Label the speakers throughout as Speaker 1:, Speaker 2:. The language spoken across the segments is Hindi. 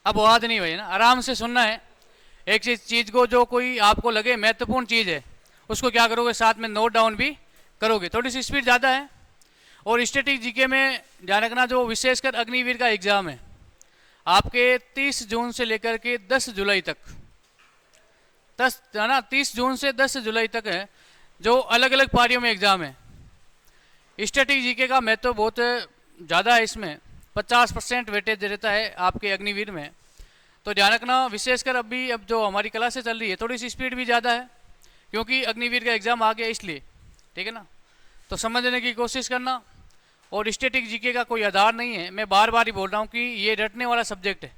Speaker 1: अब बात नहीं हुई ना, आराम से सुनना है। एक चीज को जो कोई आपको लगे महत्वपूर्ण चीज है उसको क्या करोगे, साथ में नोट डाउन भी करोगे। थोड़ी सी स्पीड ज़्यादा है। और स्टैटिक जीके में ध्यान रखना, जो विशेषकर अग्निवीर का एग्जाम है आपके 30 जून से लेकर के 10 जुलाई तक, 10 है ना, 30 जून से 10 जुलाई तक है, जो अलग अलग पारियों में एग्जाम है। स्टैटिक जीके का महत्व बहुत ज़्यादा है, इसमें 50% वेटेज रहता है आपके अग्निवीर में। तो ध्यान रखना, विशेषकर अब जो हमारी क्लासें चल रही है थोड़ी सी स्पीड भी ज़्यादा है, क्योंकि अग्निवीर का एग्ज़ाम आ गया इसलिए, ठीक है ना। तो समझने की कोशिश करना। और स्टैटिक जीके का कोई आधार नहीं है, मैं बार बार ही बोल रहा हूँ कि ये रटने वाला सब्जेक्ट है,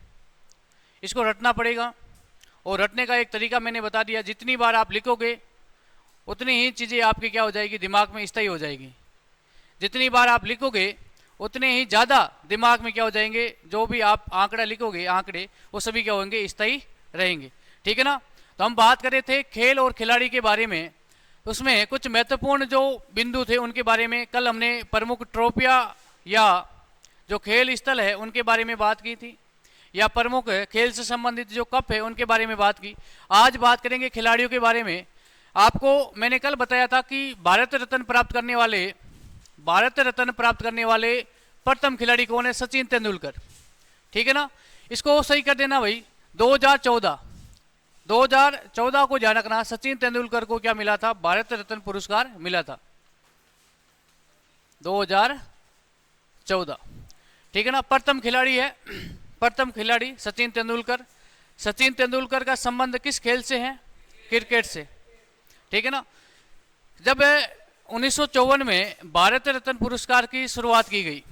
Speaker 1: इसको रटना पड़ेगा। और रटने का एक तरीका मैंने बता दिया, जितनी बार आप लिखोगे उतनी ही चीज़ें आपकी क्या हो जाएगी, दिमाग में स्थायी हो जाएगी। जितनी बार आप लिखोगे उतने ही ज़्यादा दिमाग में क्या हो जाएंगे, जो भी आप आंकड़ा लिखोगे आंकड़े वो सभी क्या होंगे, स्थायी रहेंगे, ठीक है ना। तो हम बात कर रहे थे खेल और खिलाड़ी के बारे में, उसमें कुछ महत्वपूर्ण जो बिंदु थे उनके बारे में कल हमने प्रमुख ट्रॉफियां या जो खेल स्थल है उनके बारे में बात की थी, या प्रमुख खेल से संबंधित जो कप है उनके बारे में बात की। आज बात करेंगे खिलाड़ियों के बारे में। आपको मैंने कल बताया था कि भारत रत्न प्राप्त करने वाले प्रथम खिलाड़ी कौन है, सचिन तेंदुलकर, ठीक है ना। इसको सही कर देना भाई। 2014 को ध्यान रखना, सचिन तेंदुलकर को क्या मिला था, भारत रत्न पुरस्कार मिला था 2014, ठीक है ना। प्रथम खिलाड़ी है, प्रथम खिलाड़ी सचिन तेंदुलकर। सचिन तेंदुलकर का संबंध किस खेल से है, क्रिकेट से, ठीक है ना। जब 1954 में भारत रत्न पुरस्कार की शुरुआत की गई,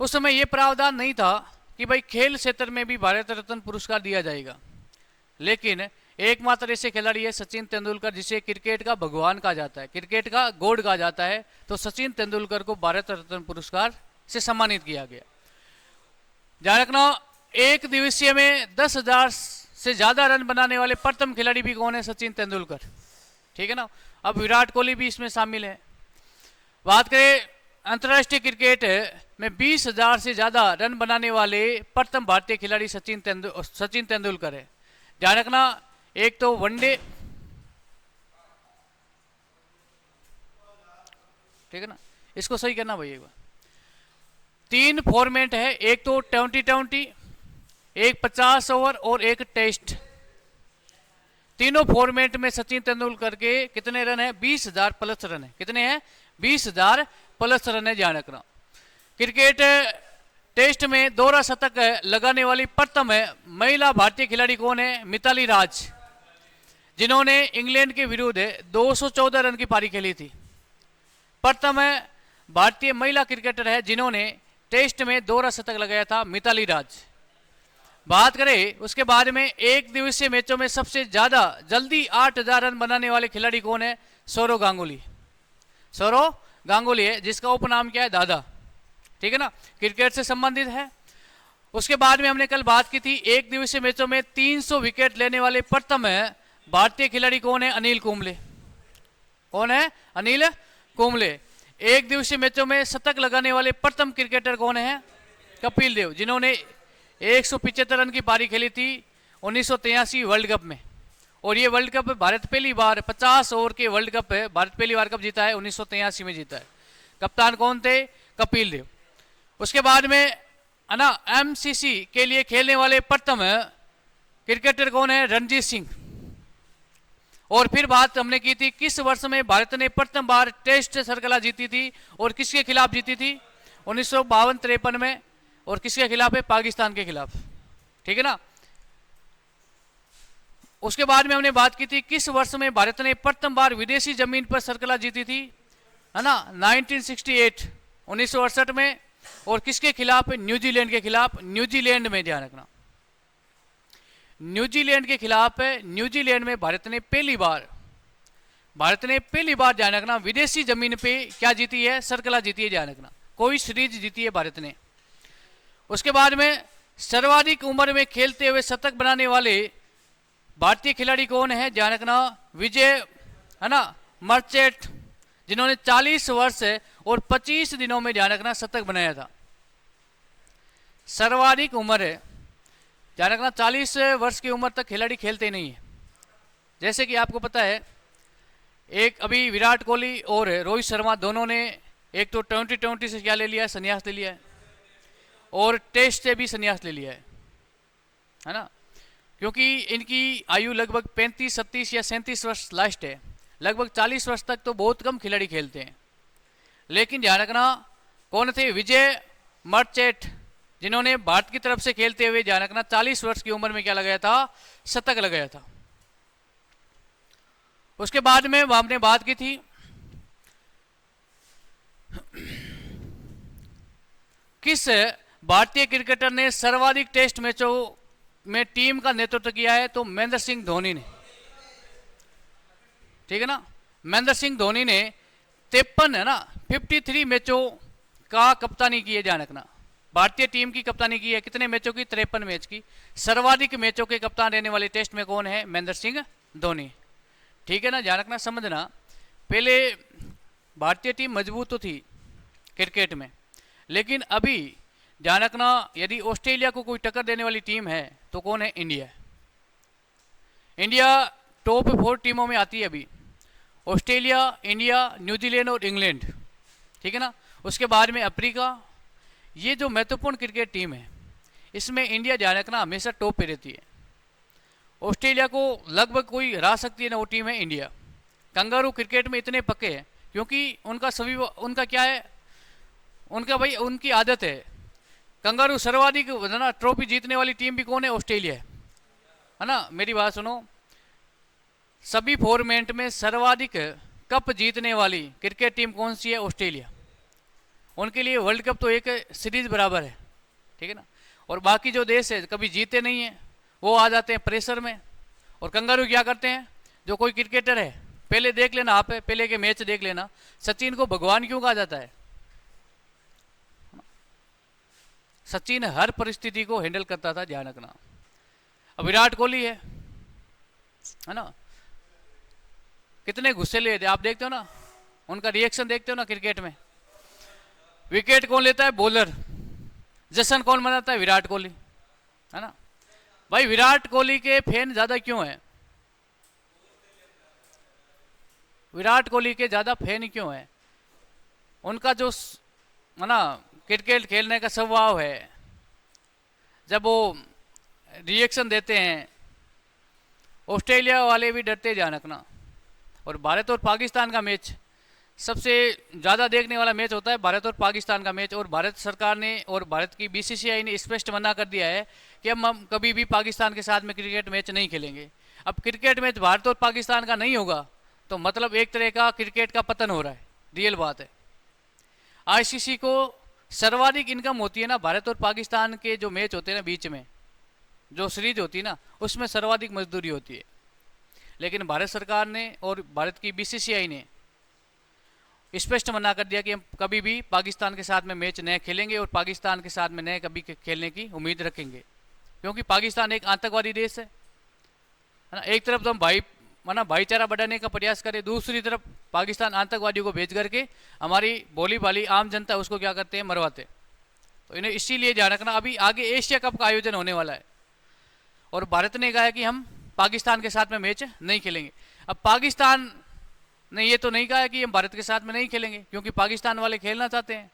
Speaker 1: उस समय यह प्रावधान नहीं था कि भाई खेल क्षेत्र में भी भारत रत्न पुरस्कार दिया जाएगा, लेकिन एकमात्र ऐसे खिलाड़ी है सचिन तेंदुलकर जिसे क्रिकेट का भगवान कहा जाता है, क्रिकेट का गॉड कहा जाता है। तो सचिन तेंदुलकर को भारत रत्न पुरस्कार से सम्मानित किया गया। ध्यान रखना, एक दिवसीय में 10,000 से ज्यादा रन बनाने वाले प्रथम खिलाड़ी भी कौन है, सचिन तेंदुलकर, ठीक है ना। अब विराट कोहली भी इसमें शामिल है। बात करें अंतर्राष्ट्रीय क्रिकेट में 20,000 से ज्यादा रन बनाने वाले प्रथम भारतीय खिलाड़ी सचिन तेंदुलकर है। ध्यान रखना, एक तो वनडे, ठीक है ना, इसको सही करना भाई एक बार। 3 फॉर्मेट है, एक तो T20, एक 50 ओवर और एक टेस्ट। तीनों फॉर्मेट में सचिन तेंदुलकर के कितने रन है, 20,000 प्लस रन है। कितने हैं, 20,000 प्लस रन है। ध्यान रखना, क्रिकेट टेस्ट में दोहरा शतक लगाने वाली प्रथम महिला भारतीय खिलाड़ी कौन है, मिताली राज, जिन्होंने इंग्लैंड के विरुद्ध 214 रन की पारी खेली थी। प्रथम भारतीय महिला क्रिकेटर है जिन्होंने टेस्ट में दोहरा शतक लगाया था, मिताली राज। बात करें उसके बाद में एक दिवसीय मैचों में सबसे ज्यादा जल्दी 8,000 रन बनाने वाले खिलाड़ी कौन है, सौरव गांगुली है, जिसका उपनाम क्या है, दादा, ठीक है ना, क्रिकेट से संबंधित है। उसके बाद में हमने कल बात की थी एक दिवसीय मैचों में 300 विकेट लेने वाले प्रथम भारतीय खिलाड़ी कौन है, अनिल कुंबले। कौन है, अनिल कुंबले। एक दिवसीय मैचों में शतक लगाने वाले प्रथम क्रिकेटर कौन है, कपिल देव, जिन्होंने 175 रन की पारी खेली थी 1983 वर्ल्ड कप में। और ये वर्ल्ड कप भारत पहली बार 50 ओवर के वर्ल्ड कप है, भारत पहली बार कब जीता है, 1983 में जीता है। कप्तान कौन थे, कपिल देव। उसके बाद में है ना, MCC के लिए खेलने वाले प्रथम क्रिकेटर कौन है, रणजीत सिंह। और फिर बात हमने की थी किस वर्ष में भारत ने प्रथम बार टेस्ट श्रृंखला जीती थी और किसके खिलाफ जीती थी, 1952-53 में। और किसके खिलाफ है, पाकिस्तान के खिलाफ, ठीक है ना। उसके बाद में हमने बात की थी किस वर्ष में भारत ने प्रथम बार विदेशी जमीन पर श्रृंखला जीती थी, है ना, 1968, 1968 में। और किसके खिलाफ, न्यूजीलैंड के खिलाफ, न्यूजीलैंड में। ध्यान रखना, न्यूजीलैंड के खिलाफ है। न्यूजीलैंड में भारत ने पहली बार ध्यान रखना विदेशी जमीन पे क्या जीती है, श्रृंखला जीती है। ध्यान रखना, कोई सीरीज जीती है भारत ने। उसके बाद में सर्वाधिक उम्र में खेलते हुए शतक बनाने वाले भारतीय खिलाड़ी कौन है, ध्यान रखना, विजय, है ना, मर्चेंट, जिन्होंने 40 वर्ष और 25 दिनों में, ध्यान रखना, शतक बनाया था। सर्वाधिक उम्र है ध्यान रखना 40 वर्ष की उम्र तक खिलाड़ी खेलते नहीं है। जैसे कि आपको पता है, एक अभी विराट कोहली और रोहित शर्मा दोनों ने एक तो 2020 से क्या ले लिया है, संन्यास ले लिया है, और टेस्ट से भी संन्यास ले लिया है ना, क्योंकि इनकी आयु लगभग 35, 37 या 37 वर्ष लास्ट है। लगभग 40 वर्ष तक तो बहुत कम खिलाड़ी खेलते हैं। लेकिन ध्यान रखना, कौन थे? विजय मर्चेंट, जिन्होंने भारत की तरफ से खेलते हुए ध्यान रखना 40 वर्ष की उम्र में क्या लगाया था? शतक लगाया था। उसके बाद में हमने बात की थी किस भारतीय क्रिकेटर ने सर्वाधिक टेस्ट मैचों में टीम का नेतृत्व किया है, तो महेंद्र सिंह धोनी ने। ठीक है ना, महेंद्र सिंह धोनी ने 53 है ना 53 मैचों का कप्तानी की है। ध्यान रखना, भारतीय टीम की कप्तानी की है। कितने मैचों की? 53 मैच की। सर्वाधिक मैचों के कप्तान रहने वाले टेस्ट में कौन है? महेंद्र सिंह धोनी। ठीक है ना, ध्यान रखना, समझना। पहले भारतीय टीम मजबूत तो थी क्रिकेट में, लेकिन अभी ध्यान रखना, यदि ऑस्ट्रेलिया को कोई टक्कर देने वाली टीम है तो कौन है? इंडिया। इंडिया टॉप 4 टीमों में आती है अभी। ऑस्ट्रेलिया, इंडिया, न्यूजीलैंड और इंग्लैंड। ठीक है ना, उसके बाद में अफ्रीका। ये जो महत्वपूर्ण क्रिकेट टीम है, इसमें इंडिया ध्यान रखना हमेशा टॉप पे रहती है। ऑस्ट्रेलिया को लगभग कोई हरा सकती है ना, वो टीम है इंडिया। कंगारू क्रिकेट में इतने पक्के हैं क्योंकि उनका क्या है, उनका भाई उनकी आदत है। कंगारू सर्वाधिक ना ट्रॉफी जीतने वाली टीम भी कौन है? ऑस्ट्रेलिया है ना। मेरी बात सुनो, सभी फॉर्मेट में सर्वाधिक कप जीतने वाली क्रिकेट टीम कौन सी है? ऑस्ट्रेलिया। उनके लिए वर्ल्ड कप तो एक सीरीज बराबर है। ठीक है ना, और बाकी जो देश है कभी जीते नहीं है, वो आ जाते हैं प्रेशर में। और कंगारू क्या करते हैं? जो कोई क्रिकेटर है, पहले देख लेना, आप पहले के मैच देख लेना, सचिन को भगवान क्यों कहा जाता है? सचिन हर परिस्थिति को हैंडल करता था, ध्यान रखना। अब विराट कोहली है ना, कितने गुस्से ले थे आप देखते हो ना, उनका रिएक्शन देखते हो ना क्रिकेट में। विकेट कौन लेता है? बॉलर। जश्न कौन मनाता है? विराट कोहली, है ना। भाई विराट कोहली के फैन ज्यादा क्यों है? विराट कोहली के ज्यादा फैन क्यों है? उनका जो है ना क्रिकेट खेलने का स्वभाव है, जब वो रिएक्शन देते हैं, ऑस्ट्रेलिया वाले भी डरते, ध्यान रखना। और भारत और पाकिस्तान का मैच सबसे ज़्यादा देखने वाला मैच होता है, भारत और पाकिस्तान का मैच। और भारत सरकार ने और भारत की बीसीसीआई ने स्पष्ट मना कर दिया है कि हम कभी भी पाकिस्तान के साथ में क्रिकेट मैच नहीं खेलेंगे। अब क्रिकेट मैच भारत और पाकिस्तान का नहीं होगा तो मतलब एक तरह का क्रिकेट का पतन हो रहा है, रियल बात है। आईसीसी को सर्वाधिक इनकम होती है ना, भारत और पाकिस्तान के जो मैच होते हैं ना, बीच में जो सीरीज होती है ना, उसमें सर्वाधिक मजदूरी होती है। लेकिन भारत सरकार ने और भारत की बीसीसीआई ने स्पष्ट मना कर दिया कि हम कभी भी पाकिस्तान के साथ में मैच न खेलेंगे और पाकिस्तान के साथ में न कभी खेलने की उम्मीद रखेंगे, क्योंकि पाकिस्तान एक आतंकवादी देश है ना। एक तरफ तो हम भाईचारा बढ़ाने का प्रयास करें, दूसरी तरफ पाकिस्तान आतंकवादियों को भेज करके हमारी भोली भाली आम जनता उसको क्या करते हैं? मरवाते। तो इन्हें इसीलिए ध्यान रखना, अभी आगे एशिया कप का आयोजन होने वाला है और भारत ने कहा है कि हम पाकिस्तान के साथ में मैच नहीं खेलेंगे। अब पाकिस्तान ने ये तो नहीं कहा है कि हम भारत के साथ में नहीं खेलेंगे, क्योंकि पाकिस्तान वाले खेलना चाहते हैं,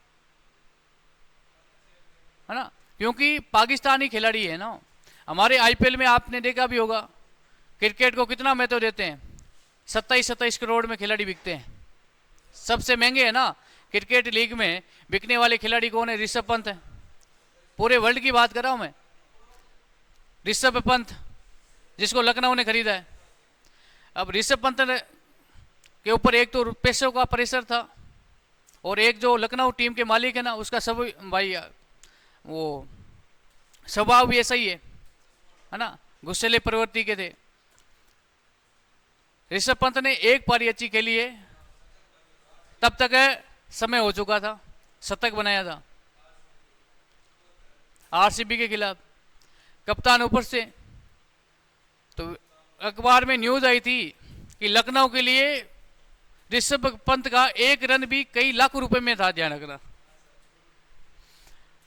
Speaker 1: है ना, क्योंकि पाकिस्तानी खिलाड़ी है ना। हमारे आईपीएल में आपने देखा भी होगा, क्रिकेट को कितना महत्व देते हैं। 27-27 करोड़ में खिलाड़ी बिकते हैं, सबसे महंगे है ना क्रिकेट लीग में बिकने वाले खिलाड़ी कौन है? ऋषभ पंत है। पूरे वर्ल्ड की बात कर रहा हूं मैं, ऋषभ पंत, जिसको लखनऊ ने खरीदा है। अब ऋषभ पंत के ऊपर एक तो पैसों का प्रेशर था, और एक जो लखनऊ टीम के मालिक है ना, उसका सब भाई वो स्वभाव भी ऐसा ही है ना, गुस्सेले प्रवृत्ति के थे। ऋषभ पंत ने एक पारी अच्छी खेली है, तब तक समय हो चुका था, शतक बनाया था आरसीबी के खिलाफ, कप्तान ऊपर से। तो अखबार में न्यूज आई थी कि लखनऊ के लिए ऋषभ पंत का एक रन भी कई लाख रुपए में था, ध्यान रखना।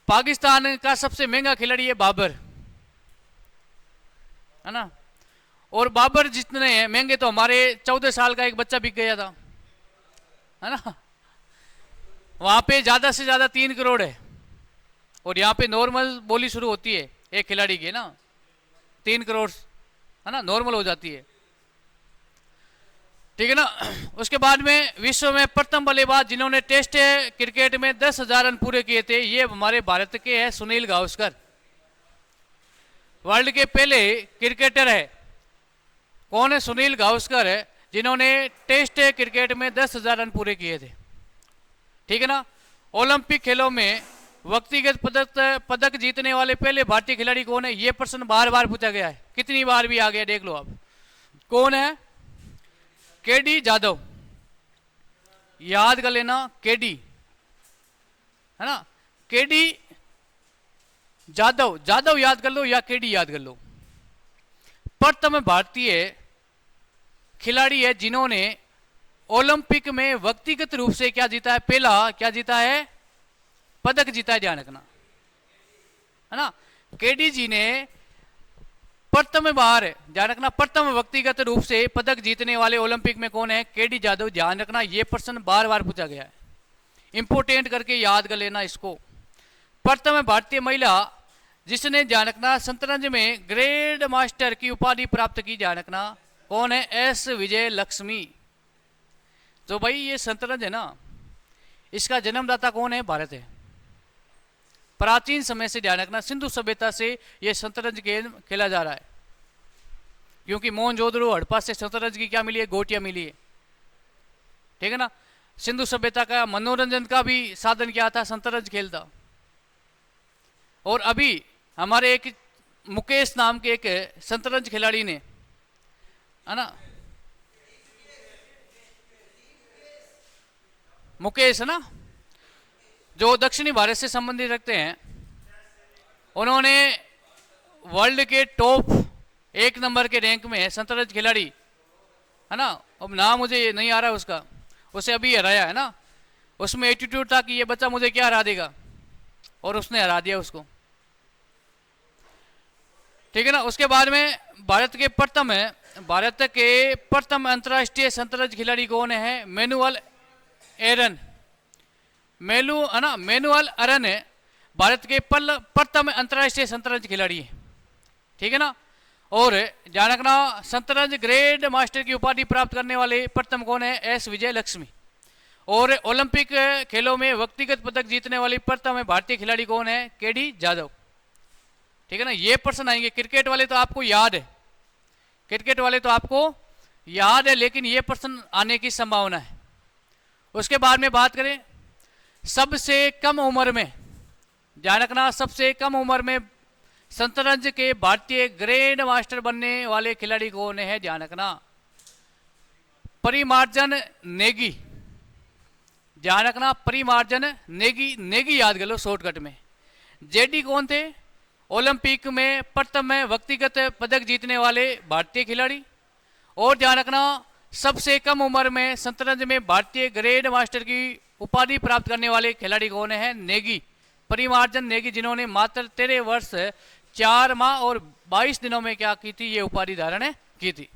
Speaker 1: पाकिस्तान का सबसे महंगा खिलाड़ी है बाबर, है ना। और बाबर जितने हैं महंगे, तो हमारे 14 साल का एक बच्चा बिक गया था, है ना। वहां पे ज्यादा से ज्यादा 3 करोड़ है, और यहाँ पे नॉर्मल बोली शुरू होती है एक खिलाड़ी की ना 3 करोड़, है ना, नॉर्मल हो जाती है, ठीक है ना। उसके बाद में विश्व में प्रथम बल्लेबाज जिन्होंने टेस्ट क्रिकेट में 10,000 रन पूरे किए थे, ये हमारे भारत के हैं सुनील गावस्कर। वर्ल्ड के पहले क्रिकेटर है, कौन है? सुनील गावस्कर है, जिन्होंने टेस्ट क्रिकेट में 10,000 रन पूरे किए थे, ठीक है ना। ओलंपिक खेलों में व्यक्तिगत पदक जीतने वाले पहले भारतीय खिलाड़ी कौन है? ये प्रश्न बार बार पूछा गया है, कितनी बार भी आ गया, देख लो आप। कौन है? केडी जाधव, याद कर लेना, केडी, है ना, केडी जाधव, जाधव याद कर लो या केडी याद कर लो। प्रथम भारतीय खिलाड़ी है जिन्होंने ओलंपिक में व्यक्तिगत रूप से क्या जीता है? पहला क्या जीता है? पदक जीता है, ध्यान रखना, है ना। केडी जी ने प्रथम बार, ध्यान रखना, प्रथम व्यक्तिगत रूप से पदक जीतने वाले ओलंपिक में कौन है? केडी जाधव, ध्यान रखना, यह प्रश्न बार बार पूछा गया है, इंपोर्टेंट करके याद कर लेना इसको। प्रथम भारतीय महिला जिसने, ध्यान रखना, शतरंज में ग्रैंड मास्टर की उपाधि प्राप्त की, ध्यान रखना, कौन है? एस विजय लक्ष्मी। तो भाई ये शतरंज है ना, इसका जन्मदाता कौन है? भारत है। प्राचीन समय से, ध्यान रखना, सिंधु सभ्यता से ये शतरंज खेल खेला जा रहा है, क्योंकि मोहनजोदड़ो हड़प्पा से शतरंज की क्या मिली है? गोटियां मिली है, ठीक है ना। सिंधु सभ्यता का मनोरंजन का भी साधन क्या था? शतरंज खेल था। और अभी हमारे एक मुकेश नाम के एक शतरंज खिलाड़ी ने, है ना, मुकेश, है ना, जो दक्षिणी भारत से संबंधित रखते हैं, उन्होंने वर्ल्ड के टॉप 1 नंबर के रैंक में है शतरंज खिलाड़ी, है ना। अब नाम मुझे नहीं आ रहा उसका, उसे अभी हराया, है ना। उसमें एटीट्यूड था कि ये बच्चा मुझे क्या हरा देगा, और उसने हरा दिया उसको, ठीक है ना। उसके बाद में भारत के प्रथम अंतर्राष्ट्रीय शतरंज खिलाड़ी कौन है? मैनुअल एरन, है ना, मैनुअल एरन है भारत के प्रथम अंतर्राष्ट्रीय शतरंज खिलाड़ी है, ठीक है ना। और ध्यान रखना, शतरंज ग्रैंड मास्टर की उपाधि प्राप्त करने वाले प्रथम कौन है? एस विजय लक्ष्मी। और ओलंपिक खेलों में व्यक्तिगत पदक जीतने वाली प्रथम भारतीय खिलाड़ी कौन है? केडी जाधव, ठीक है ना। ये प्रश्न आएंगे, क्रिकेट वाले तो आपको याद है, क्रिकेट वाले तो आपको याद है, लेकिन ये प्रश्न आने की संभावना है। उसके बाद में बात करें सबसे कम उम्र में, ध्यान रखना, सबसे कम उम्र में शतरंज के भारतीय ग्रैंड मास्टर बनने वाले खिलाड़ी कौन है? ध्यान रखना, परिमार्जन नेगी, ध्यान रखना, परिमार्जन नेगी, नेगी याद कर लो शॉर्टकट में। जेडी कौन थे? ओलंपिक में प्रथम व्यक्तिगत पदक जीतने वाले भारतीय खिलाड़ी। और ध्यान रखना, सबसे कम उम्र में शतरंज में भारतीय ग्रैंड मास्टर की उपाधि प्राप्त करने वाले खिलाड़ी कौन है? नेगी, परिमार्जन नेगी, जिन्होंने मात्र 13 वर्ष 4 माह और 22 दिनों में क्या की थी? ये उपाधि धारण की थी।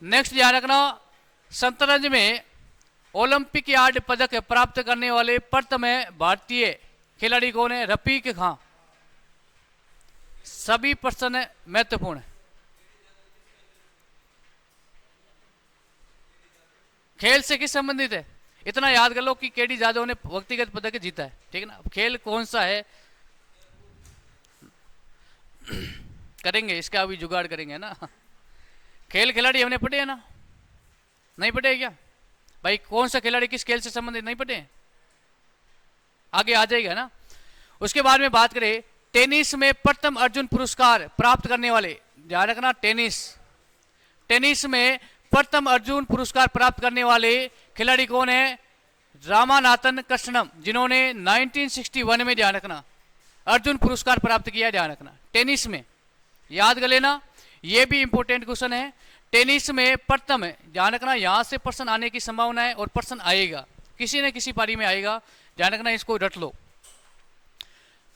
Speaker 1: नेक्स्ट ध्यान रखना, शतरंज में ओलंपिक यार्ड पदक प्राप्त करने वाले प्रथम भारतीय खिलाड़ी कौन है? रफीक खां। सभी प्रश्न महत्वपूर्ण है। खेल से किस संबंधित है? इतना याद कर लो कि केडी जाधव ने व्यक्तिगत पदक जीता है, ठीक है ना। खेल कौन सा है करेंगे, इसका अभी जुगाड़ करेंगे ना। खेल खिलाड़ी हमने पढ़े हैं ना, नहीं पढ़े क्या भाई? कौन सा खिलाड़ी किस खेल से संबंधित नहीं पढ़े? आगे आ जाएगा ना। उसके बाद में बात करें टेनिस में प्रथम अर्जुन पुरस्कार प्राप्त करने वाले, ध्यान रखना, टेनिस में प्रथम अर्जुन पुरस्कार प्राप्त करने वाले खिलाड़ी कौन है? रामानाथन कृष्णन, जिन्होंने 1961 में, ध्यान रखना, अर्जुन पुरस्कार प्राप्त किया, ध्यान रखना, टेनिस में, याद कर लेना, यह भी इंपॉर्टेंट क्वेश्चन है। टेनिस में प्रथम है, ध्यान रखना, यहां से प्रश्न आने की संभावना है और प्रश्न आएगा, किसी न किसी पारी में आएगा, ध्यान रखना, इसको रट लो।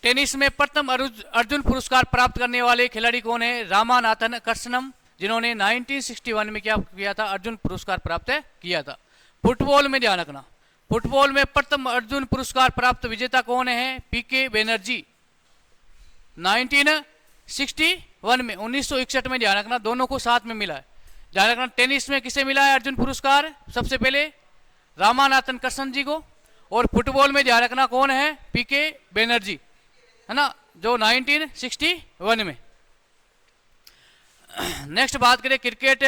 Speaker 1: टेनिस में प्रथम अर्जुन पुरस्कार प्राप्त करने वाले खिलाड़ी कौन है? रामानाथन कृष्णन, जिन्होंने 1961 में क्या किया था? अर्जुन पुरस्कार प्राप्त किया था। फुटबॉल में ध्यान रखना, फुटबॉल में प्रथम अर्जुन पुरस्कार प्राप्त विजेता कौन है? पीके बनर्जी, 1961 में, 1961 में। ध्यान रखना, दोनों को साथ में मिला है। ध्यान रखना, टेनिस में किसे मिला है अर्जुन पुरस्कार? सबसे पहले रामानाथन कृष्णन जी को, और फुटबॉल में ध्यान रखना कौन है? पीके बनर्जी, है ना, जो 1961 में। नेक्स्ट बात करें, क्रिकेट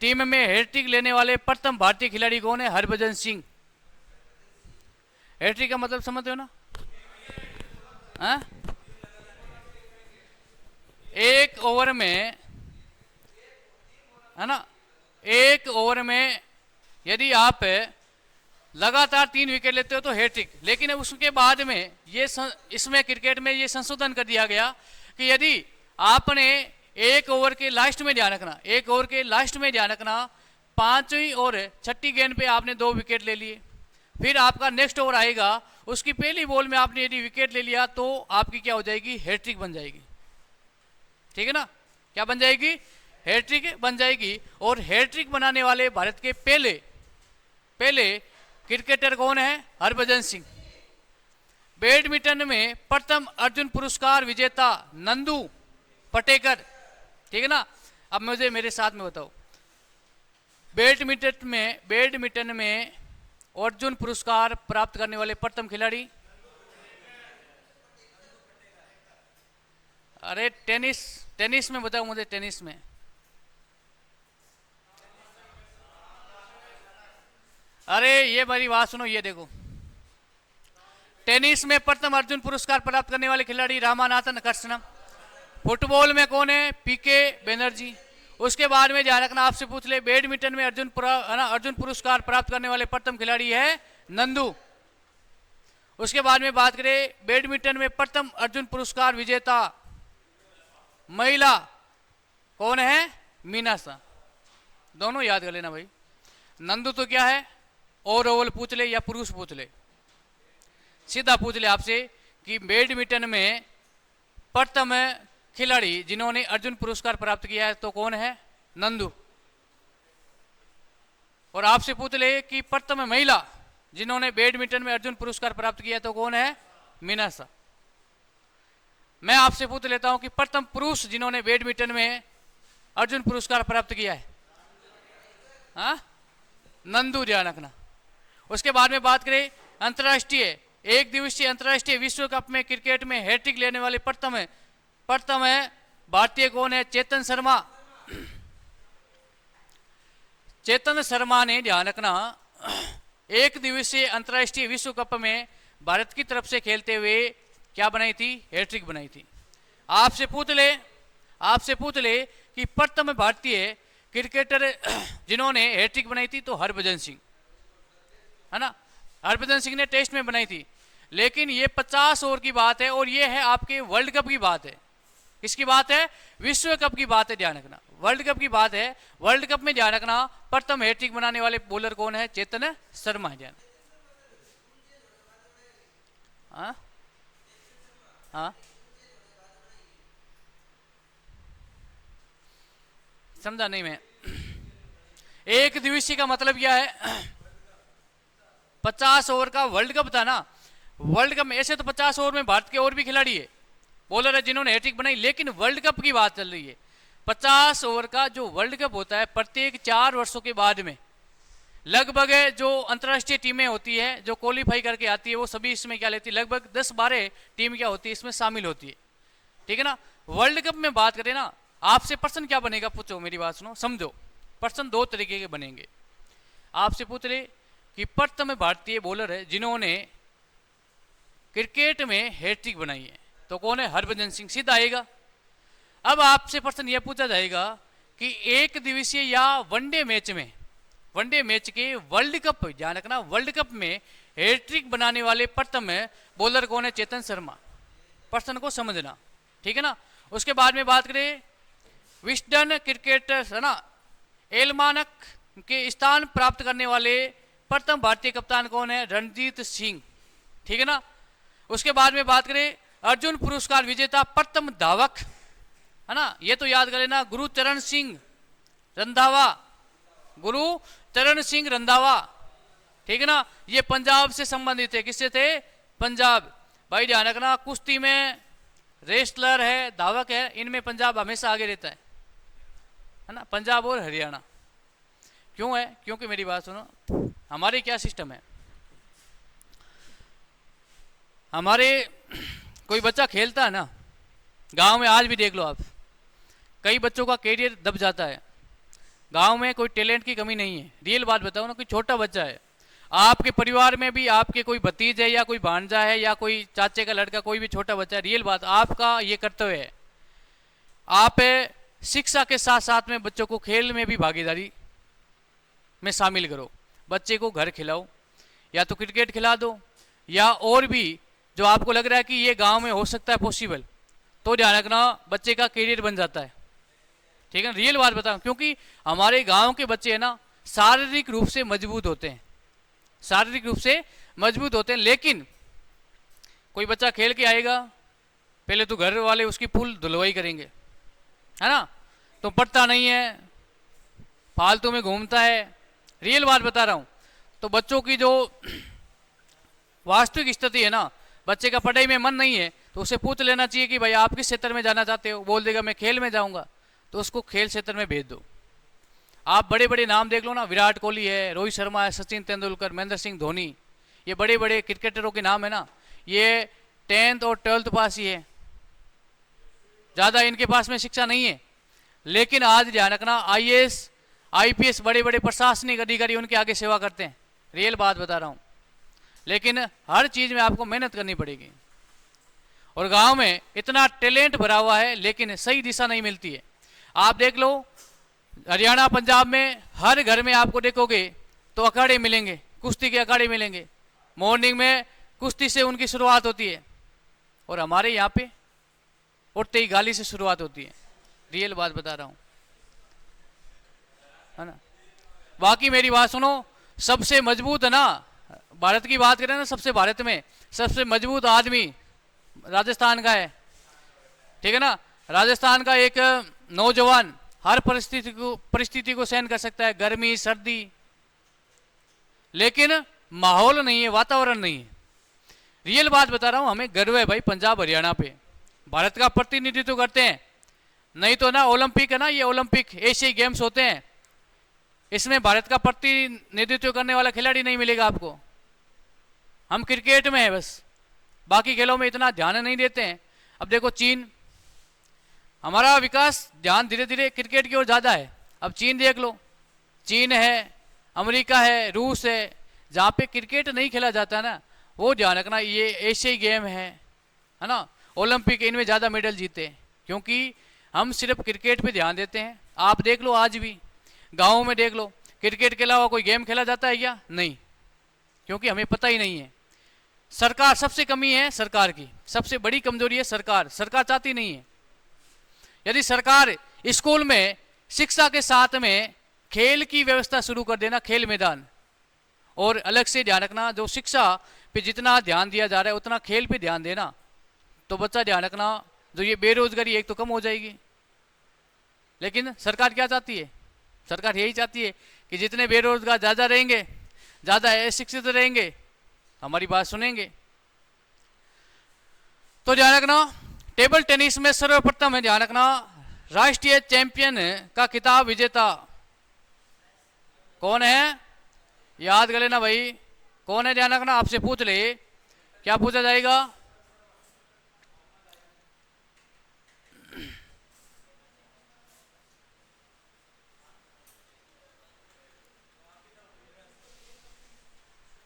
Speaker 1: टीम में हैट्रिक लेने वाले प्रथम भारतीय खिलाड़ी कौन है? हरभजन सिंह। हैट्रिक का मतलब समझते हो ना? हाँ? एक ओवर में, है ना, एक ओवर में यदि आप लगातार 3 विकेट लेते हो तो हैट्रिक। लेकिन उसके बाद में ये इसमें क्रिकेट में ये संशोधन कर दिया गया कि यदि आपने एक ओवर के लास्ट में ध्यान रखना, एक ओवर के लास्ट में ध्यान रखना, 5वीं और 6ठी गेंद पे आपने 2 विकेट ले लिए, फिर आपका नेक्स्ट ओवर आएगा, उसकी पहली बॉल में आपने यदि विकेट ले लिया तो आपकी क्या हो जाएगी? हैट्रिक बन जाएगी। ठीक है ना? क्या बन जाएगी? हैट्रिक बन जाएगी। और हैट्रिक बनाने वाले भारत के पहले क्रिकेटर कौन है? हरभजन सिंह। बैडमिंटन में प्रथम अर्जुन पुरस्कार विजेता नंदू पटेकर। ठीक है ना? अब मुझे मेरे साथ में बताओ, बैडमिंटन में अर्जुन पुरस्कार प्राप्त करने वाले प्रथम खिलाड़ी? अरे टेनिस में बताओ मुझे, टेनिस में। अरे ये मेरी बात सुनो, ये देखो, टेनिस में प्रथम अर्जुन पुरस्कार प्राप्त करने वाले खिलाड़ी रामानाथन कृष्णन। फुटबॉल में कौन है? पीके बनर्जी। उसके बाद में ध्यान रखना, आपसे पूछ ले, बैडमिंटन में अर्जुन पुरस्कार प्राप्त करने वाले प्रथम खिलाड़ी है नंदू। उसके बाद में बात करें, बैडमिंटन में प्रथम अर्जुन पुरस्कार विजेता महिला कौन है? मीना शाह। दोनों याद कर लेना भाई। नंदू तो क्या है? ओवरऑल पूछ ले या पुरुष पूछ ले, सीधा पूछ ले आपसे कि बैडमिंटन में प्रथम खिलाड़ी जिन्होंने अर्जुन पुरस्कार प्राप्त किया है तो कौन है? नंदू। और आपसे पूछ ले कि प्रथम महिला जिन्होंने बैडमिंटन में अर्जुन पुरस्कार प्राप्त किया है तो कौन है? मीना शाह। मैं आपसे पूछ लेता हूं कि प्रथम पुरुष जिन्होंने बैडमिंटन में अर्जुन पुरस्कार प्राप्त किया है? हाँ, नंदू, ध्यान रखना। उसके बाद में बात करें, अंतर्राष्ट्रीय एक दिवसीय अंतर्राष्ट्रीय विश्व कप में क्रिकेट में हैट्रिक लेने वाले प्रथम है भारतीय कौन है? चेतन शर्मा। चेतन शर्मा ने, ध्यान रखना, एक दिवसीय अंतर्राष्ट्रीय विश्व कप में भारत की तरफ से खेलते हुए क्या बनाई थी? हैट्रिक बनाई थी। आपसे पूछ ले कि प्रथम भारतीय क्रिकेटर जिन्होंने हैट्रिक बनाई थी तो हरभजन सिंह, है ना। हरभजन सिंह ने टेस्ट में बनाई थी, लेकिन ये 50 ओवर की बात है और ये है आपके वर्ल्ड कप की बात है। किसकी बात है? विश्व कप की बात है, ध्यान रखना, वर्ल्ड कप की बात है। वर्ल्ड कप में ध्यान रखना, प्रथम हैट्रिक बनाने वाले बॉलर कौन है? चेतन शर्मा है। ध्यान, हाँ हाँ, समझा नहीं मैं? एक दिवसीय का मतलब क्या है? 50 ओवर का वर्ल्ड कप था ना। वर्ल्ड कप में ऐसे तो 50 ओवर में भारत के और भी खिलाड़ी है, बॉलर है जिन्होंने हैट्रिक बनाई, लेकिन वर्ल्ड कप की बात चल रही है। 50 ओवर का जो वर्ल्ड कप होता है, प्रत्येक 4 वर्षों के बाद में लगभग जो अंतर्राष्ट्रीय टीमें होती है जो क्वालिफाई करके आती है, वो सभी इसमें क्या लेती है? लगभग 10-12 टीम क्या होती है इसमें शामिल होती है। ठीक है ना। वर्ल्ड कप में बात करें ना, आपसे पर्सन क्या बनेगा? पूछो, मेरी बात सुनो, समझो। पर्सन 2 तरीके के बनेंगे। आपसे पूछ ले कि प्रथम भारतीय बॉलर है जिन्होंने क्रिकेट में हैट्रिक बनाई है तो कौन है? हरभजन सिंह, सीधा आएगा। अब आपसे प्रश्न यह पूछा जाएगा कि एक दिवसीय या वनडे मैच के वर्ल्ड कप, ध्यान रखना, वर्ल्ड कप में हैट्रिक बनाने वाले प्रथम बॉलर कौन है? चेतन शर्मा। प्रश्न को समझना, ठीक है ना। उसके बाद में बात करें, विस्डन क्रिकेटर है ना, एलमानक के स्थान प्राप्त करने वाले प्रथम भारतीय कप्तान कौन है? रणजीत सिंह। ठीक है ना। उसके बाद में बात करें, अर्जुन पुरस्कार विजेता प्रथम धावक, है ना, ये तो याद कर लेना, गुरुचरण सिंह रंधावा, गुरुचरण सिंह रंधावा, ठीक है ना। ये पंजाब से संबंधित है, किससे थे, पंजाब। भाई ध्यान रखना, कुश्ती में रेसलर है, धावक है, इनमें पंजाब हमेशा आगे रहता है ना, पंजाब और हरियाणा। क्यों है, क्योंकि मेरी बात सुनो, हमारे क्या सिस्टम है, हमारे कोई बच्चा खेलता है ना, गांव में आज भी देख लो आप, कई बच्चों का कैरियर दब जाता है। गांव में कोई टैलेंट की कमी नहीं है, रियल बात बताओ ना, कोई छोटा बच्चा है, आपके परिवार में भी आपके कोई भतीज है या कोई भांजा है या कोई चाचे का लड़का, कोई भी छोटा बच्चा है, रियल बात, आपका ये कर्तव्य है, आप शिक्षा के साथ साथ में बच्चों को खेल में भी भागीदारी में शामिल करो। बच्चे को घर खिलाओ, या तो क्रिकेट खिला दो, या और भी जो आपको लग रहा है कि ये गांव में हो सकता है पॉसिबल, तो ध्यान रखना बच्चे का कैरियर बन जाता है, ठीक है, रियल बात बताऊं। क्योंकि हमारे गांव के बच्चे है ना, शारीरिक रूप से मजबूत होते हैं, शारीरिक रूप से मजबूत होते हैं, लेकिन कोई बच्चा खेल के आएगा, पहले तो घर वाले उसकी फुल धुलवाई करेंगे, है ना, तो पढ़ता नहीं है, फालतू में घूमता है, रियल बात बता रहा हूं। तो बच्चों की जो वास्तविक स्थिति है ना, बच्चे का पढ़ाई में मन नहीं है, तो उसे पूछ लेना चाहिए कि भाई आप किस क्षेत्र में जाना चाहते हो, बोल देगा मैं खेल में जाऊंगा, तो उसको खेल क्षेत्र में भेज दो। आप बड़े बड़े नाम देख लो ना, विराट कोहली है, रोहित शर्मा है, सचिन तेंदुलकर, महेंद्र सिंह धोनी, ये बड़े बड़े क्रिकेटरों के नाम है ना, ये 10th और 12th पास ही है, ज़्यादा इनके पास में शिक्षा नहीं है, लेकिन आज ध्यान रखना IAS IPS बड़े बड़े प्रशासनिक अधिकारी उनके आगे सेवा करते हैं, रियल बात बता रहा हूँ। लेकिन हर चीज़ में आपको मेहनत करनी पड़ेगी, और गांव में इतना टैलेंट भरा हुआ है, लेकिन सही दिशा नहीं मिलती है। आप देख लो हरियाणा पंजाब में हर घर में आपको देखोगे तो अखाड़े मिलेंगे, कुश्ती के अखाड़े मिलेंगे, मॉर्निंग में कुश्ती से उनकी शुरुआत होती है, और हमारे यहाँ पे उठते ही गाली से शुरुआत होती है, रियल बात बता रहा हूँ, है ना। बाकी मेरी बात सुनो, सबसे मजबूत है ना, भारत की बात करें ना, सबसे भारत में सबसे मजबूत आदमी राजस्थान का है, ठीक है ना। राजस्थान का एक नौजवान हर परिस्थिति को सहन कर सकता है, गर्मी सर्दी, लेकिन माहौल नहीं है, वातावरण नहीं है, रियल बात बता रहा हूं। हमें गर्व है भाई पंजाब हरियाणा पे, भारत का प्रतिनिधित्व करते हैं, नहीं तो ना ओलंपिक है ना, ये ओलंपिक एशियाई गेम्स होते हैं, इसमें भारत का प्रतिनिधित्व करने वाला खिलाड़ी नहीं मिलेगा आपको। हम क्रिकेट में है बस, बाकी खेलों में इतना ध्यान नहीं देते हैं। अब देखो चीन, हमारा विकास ध्यान धीरे धीरे क्रिकेट की ओर ज़्यादा है। अब चीन देख लो, चीन है, अमेरिका है, रूस है, जहाँ पे क्रिकेट नहीं खेला जाता है ना, वो ध्यान रखना ये एशियाई गेम है ना, ओलंपिक, इनमें ज़्यादा मेडल जीते हैं, क्योंकि हम सिर्फ क्रिकेट पे ध्यान देते हैं। आप देख लो आज भी गाँव में देख लो, क्रिकेट के अलावा कोई गेम खेला जाता है क्या, नहीं, क्योंकि हमें पता ही नहीं है। सरकार, सबसे कमी है सरकार की, सबसे बड़ी कमजोरी है सरकार, सरकार चाहती नहीं है। यदि सरकार स्कूल में शिक्षा के साथ में खेल की व्यवस्था शुरू कर देना, खेल मैदान, और अलग से ध्यान रखना जो शिक्षा पे जितना ध्यान दिया जा रहा है उतना खेल पे ध्यान देना, तो बच्चा ध्यान रखना जो ये बेरोजगारी एक तो कम हो जाएगी। लेकिन सरकार क्या चाहती है, सरकार यही चाहती है कि जितने बेरोजगार ज़्यादा रहेंगे, ज़्यादा अशिक्षित रहेंगे, हमारी बात सुनेंगे। तो ध्यान रखना टेबल टेनिस में सर्वप्रथम है, ध्यान रखना राष्ट्रीय चैंपियन का खिताब विजेता कौन है, याद कर लेना भाई, कौन है, ध्यान रखना, आपसे पूछ ले, क्या पूछा जाएगा,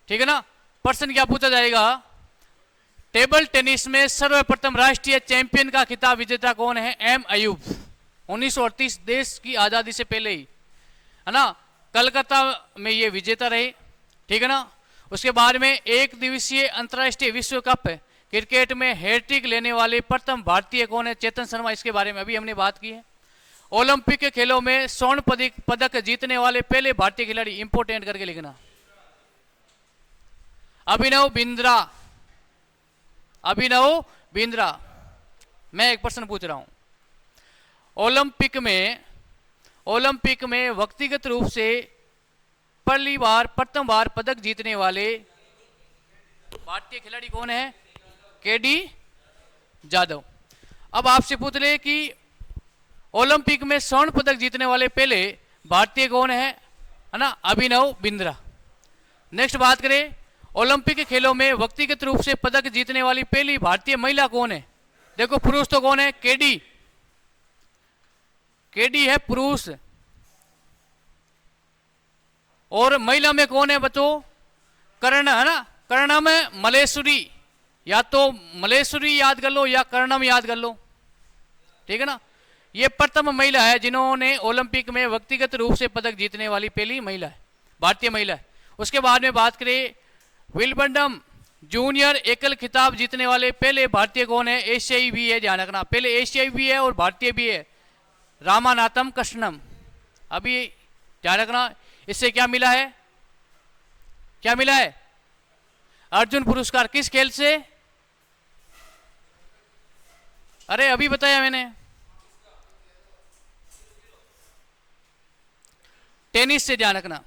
Speaker 1: ठीक है ना। प्रश्न क्या पूछा जाएगा, टेबल टेनिस में सर्वप्रथम राष्ट्रीय चैंपियन का खिताब विजेता कौन है, एम अयूब, 1938, देश की आजादी से पहले ही, है ना, कलकत्ता में ये विजेता रहे, ठीक है ना। उसके बाद में एक दिवसीय अंतर्राष्ट्रीय विश्व कप क्रिकेट में हैट्रिक लेने वाले प्रथम भारतीय कौन है, चेतन शर्मा, इसके बारे में अभी हमने बात की है। ओलंपिक के खेलों में स्वर्ण पदक जीतने वाले पहले भारतीय खिलाड़ी, इंपोर्टेंट करके लिखना, अभिनव बिंद्रा, अभिनव बिंद्रा। मैं एक प्रश्न पूछ रहा हूं, ओलंपिक में व्यक्तिगत रूप से प्रथम बार पदक जीतने वाले भारतीय खिलाड़ी कौन है? केडी जाधव। अब आपसे पूछ ले कि ओलंपिक में स्वर्ण पदक जीतने वाले पहले भारतीय कौन है ना? अभिनव बिंद्रा। नेक्स्ट बात करें, ओलंपिक खेलों में व्यक्तिगत रूप से पदक जीतने वाली पहली भारतीय महिला कौन है? देखो पुरुष तो कौन है? केडी है पुरुष। और महिला में कौन है बच्चों? कर्ण है ना? कर्णम मलेश्वरी। या तो मलेश्वरी याद कर लो या कर्णम याद कर लो, ठीक है ना? ये प्रथम महिला है जिन्होंने ओलंपिक में व्यक्तिगत रूप से पदक जीतने वाली पहली महिला है, भारतीय महिला है। उसके बाद में बात करें, विल्बर्डम जूनियर एकल खिताब जीतने वाले पहले भारतीय कौन है? एशियाई भी है, ध्यान रखना, पहले एशियाई भी है और भारतीय भी है, रामानाथम कृष्णम। अभी ध्यान रखना, इससे क्या मिला है? क्या मिला है? अर्जुन पुरस्कार। किस खेल से? अरे अभी बताया मैंने, टेनिस से। ध्यान रखना,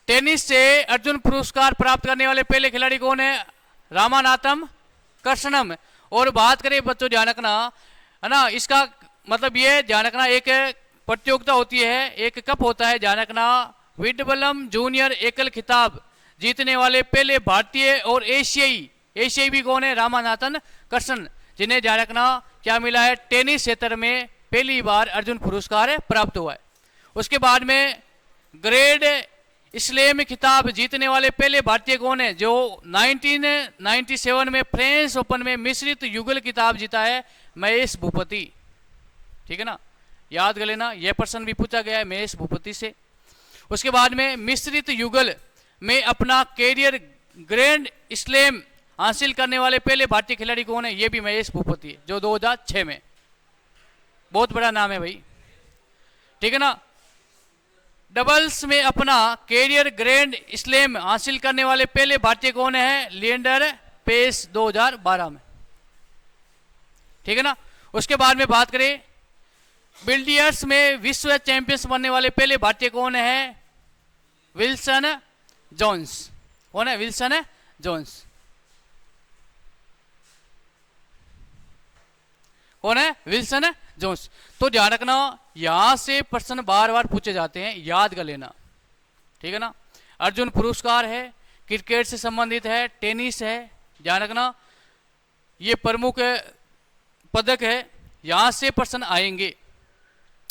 Speaker 1: टेनिस से अर्जुन पुरस्कार प्राप्त करने वाले पहले खिलाड़ी कौन है? रामानाथम कृष्णम। और बात करें बच्चों, ध्यान रखना है ना, इसका मतलब ये ध्यान रखना, एक प्रतियोगिता होती है, एक कप होता है, ध्यान रखना, विल्बर्डम जूनियर एकल खिताब जीतने वाले पहले भारतीय और एशियाई भी कौन है? रामानाथन कृष्णन, जिन्हें ध्यान रखना क्या मिला है? टेनिस क्षेत्र में पहली बार अर्जुन पुरस्कार प्राप्त हुआ है। उसके बाद में ग्रेड स्लैम खिताब जीतने वाले पहले भारतीय कौन है? जो 1997 में फ्रेंच ओपन में मिश्रित युगल खिताब जीता है, महेश भूपति, ठीक है ना? याद कर लेना, यह प्रश्न भी पूछा गया है महेश भूपति से। उसके बाद में मिश्रित युगल में अपना कैरियर ग्रैंड स्लैम हासिल करने वाले पहले भारतीय खिलाड़ी कौन है? ये भी महेश भूपति है, जो 2006 में, बहुत बड़ा नाम है भाई, ठीक है ना? डबल्स में अपना कैरियर ग्रैंड स्लैम हासिल करने वाले पहले भारतीय कौन है? लिएंडर पेस, 2012 में, ठीक है ना? उसके बाद में बात करें, बिल्डियर्स में विश्व चैंपियंस बनने वाले पहले भारतीय कौन है? विल्सन जोन्स। कौन है? विल्सन जोन्स। कौन है? विल्सन जोन्स। तो ध्यान रखना, यहां से प्रश्न बार बार पूछे जाते हैं, याद कर लेना, ठीक है ना? अर्जुन पुरस्कार है, क्रिकेट से संबंधित है, टेनिस है, ध्यान रखना, ये प्रमुख पदक है, यहां से प्रश्न आएंगे।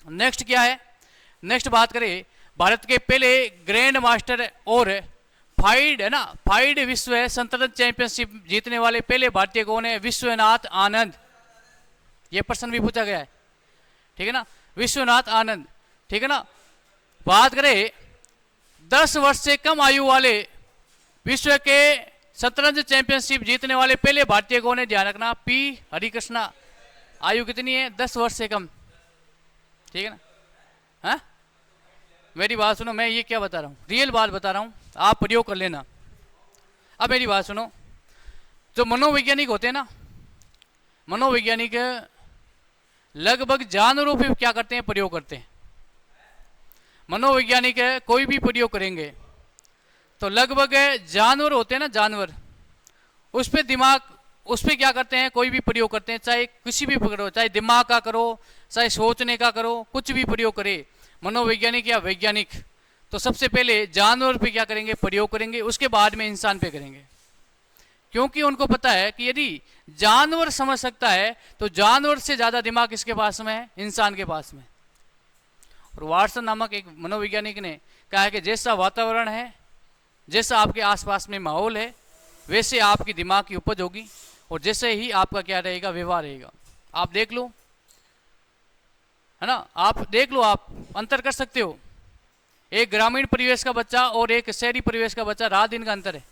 Speaker 1: नेक्स्ट क्या है? नेक्स्ट बात करें, भारत के पहले ग्रैंड मास्टर और फाइड है ना, फाइड विश्व संतुलन चैंपियनशिप जीतने वाले पहले भारतीय कौन है? विश्वनाथ आनंद। यह प्रश्न भी पूछा गया है, ठीक है ना? विश्वनाथ आनंद, ठीक है ना? बात करें 10 वर्ष से कम आयु वाले विश्व के शतरंज चैंपियनशिप जीतने वाले पहले भारतीय कौन है? ध्यान रखना, पी हरिकृष्णा। आयु कितनी है? 10 वर्ष से कम, ठीक है ना? हाँ, मेरी बात सुनो, मैं ये क्या बता रहा हूँ, रियल बात बता रहा हूँ, आप प्रयोग कर लेना। अब मेरी बात सुनो, जो मनोवैज्ञानिक होते हैं ना, मनोवैज्ञानिक लगभग जानवरों पे क्या करते हैं? प्रयोग करते हैं। मनोवैज्ञानिक कोई भी प्रयोग करेंगे तो लगभग जानवर होते हैं ना, जानवर, उस पे दिमाग, उस पे क्या करते हैं? कोई भी प्रयोग करते हैं, चाहे किसी भी करो, चाहे दिमाग का करो, चाहे सोचने का करो, कुछ भी प्रयोग करे मनोवैज्ञानिक या वैज्ञानिक, तो सबसे पहले जानवर पे क्या करेंगे? प्रयोग करेंगे, उसके बाद में इंसान पे करेंगे। क्योंकि उनको पता है कि यदि जानवर समझ सकता है तो जानवर से ज्यादा दिमाग किसके पास में है? इंसान के पास में। और वाटसन नामक एक मनोवैज्ञानिक ने कहा है कि जैसा वातावरण है, जैसा आपके आसपास में माहौल है, वैसे आपकी दिमाग की उपज होगी और जैसे ही आपका क्या रहेगा? व्यवहार रहेगा। आप देख लो, है ना, आप देख लो, आप अंतर कर सकते हो। एक ग्रामीण परिवेश का बच्चा और एक शहरी परिवेश का बच्चा, रात दिन का अंतर है,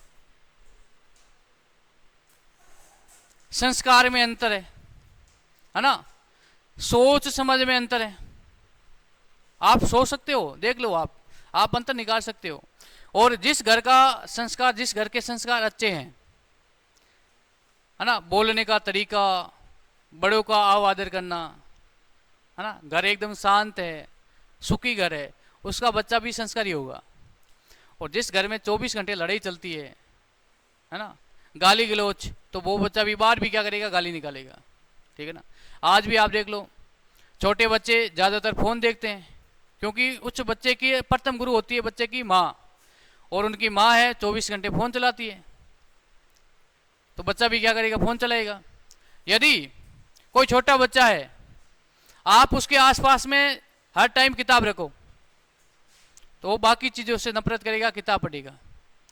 Speaker 1: संस्कार में अंतर है ना, सोच समझ में अंतर है। आप सोच सकते हो, देख लो, आप अंतर निकाल सकते हो। और जिस घर का संस्कार, जिस घर के संस्कार अच्छे हैं, है है ना, बोलने का तरीका, बड़ों का आव आदर करना, है ना, घर एकदम शांत है, सुखी घर है, उसका बच्चा भी संस्कारी होगा। और जिस घर में 24 घंटे लड़ाई चलती है ना, गाली गलौच, तो वो बच्चा भी बाहर भी क्या करेगा, गाली निकालेगा। ठीक है ना। आज भी आप देख लो, छोटे बच्चे ज़्यादातर फ़ोन देखते हैं, क्योंकि उस बच्चे की प्रथम गुरु होती है बच्चे की माँ, और उनकी माँ है 24 घंटे फ़ोन चलाती है, तो बच्चा भी क्या करेगा, फ़ोन चलाएगा। यदि कोई छोटा बच्चा है, आप उसके आसपास में हर टाइम किताब रखो, तो वो बाकी चीज़ों से नफरत करेगा, किताब पढ़ेगा।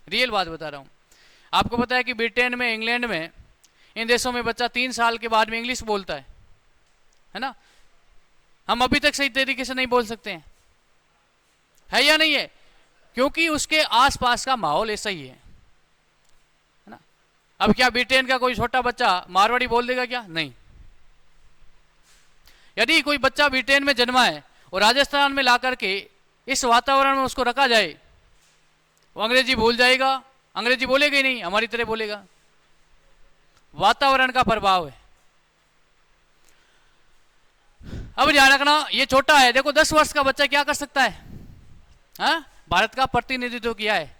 Speaker 1: रियल बात बता रहा हूँ। आपको पता है कि ब्रिटेन में, इंग्लैंड में, इन देशों में बच्चा 3 साल के बाद में इंग्लिश बोलता है ना। हम अभी तक सही तरीके से नहीं बोल सकते हैं, है या नहीं है? क्योंकि उसके आसपास का माहौल ऐसा ही है ना। अब क्या ब्रिटेन का कोई छोटा बच्चा मारवाड़ी बोल देगा क्या? नहीं। यदि कोई बच्चा ब्रिटेन में जन्मा है और राजस्थान में ला करके इस वातावरण में उसको रखा जाए, वो अंग्रेजी भूल जाएगा, अंग्रेजी बोलेगा ही नहीं, हमारी तरह बोलेगा। वातावरण का प्रभाव है। अब ध्यान रखना, ये छोटा है, देखो 10 वर्ष का बच्चा क्या कर सकता है? हाँ, भारत का प्रतिनिधित्व किया है।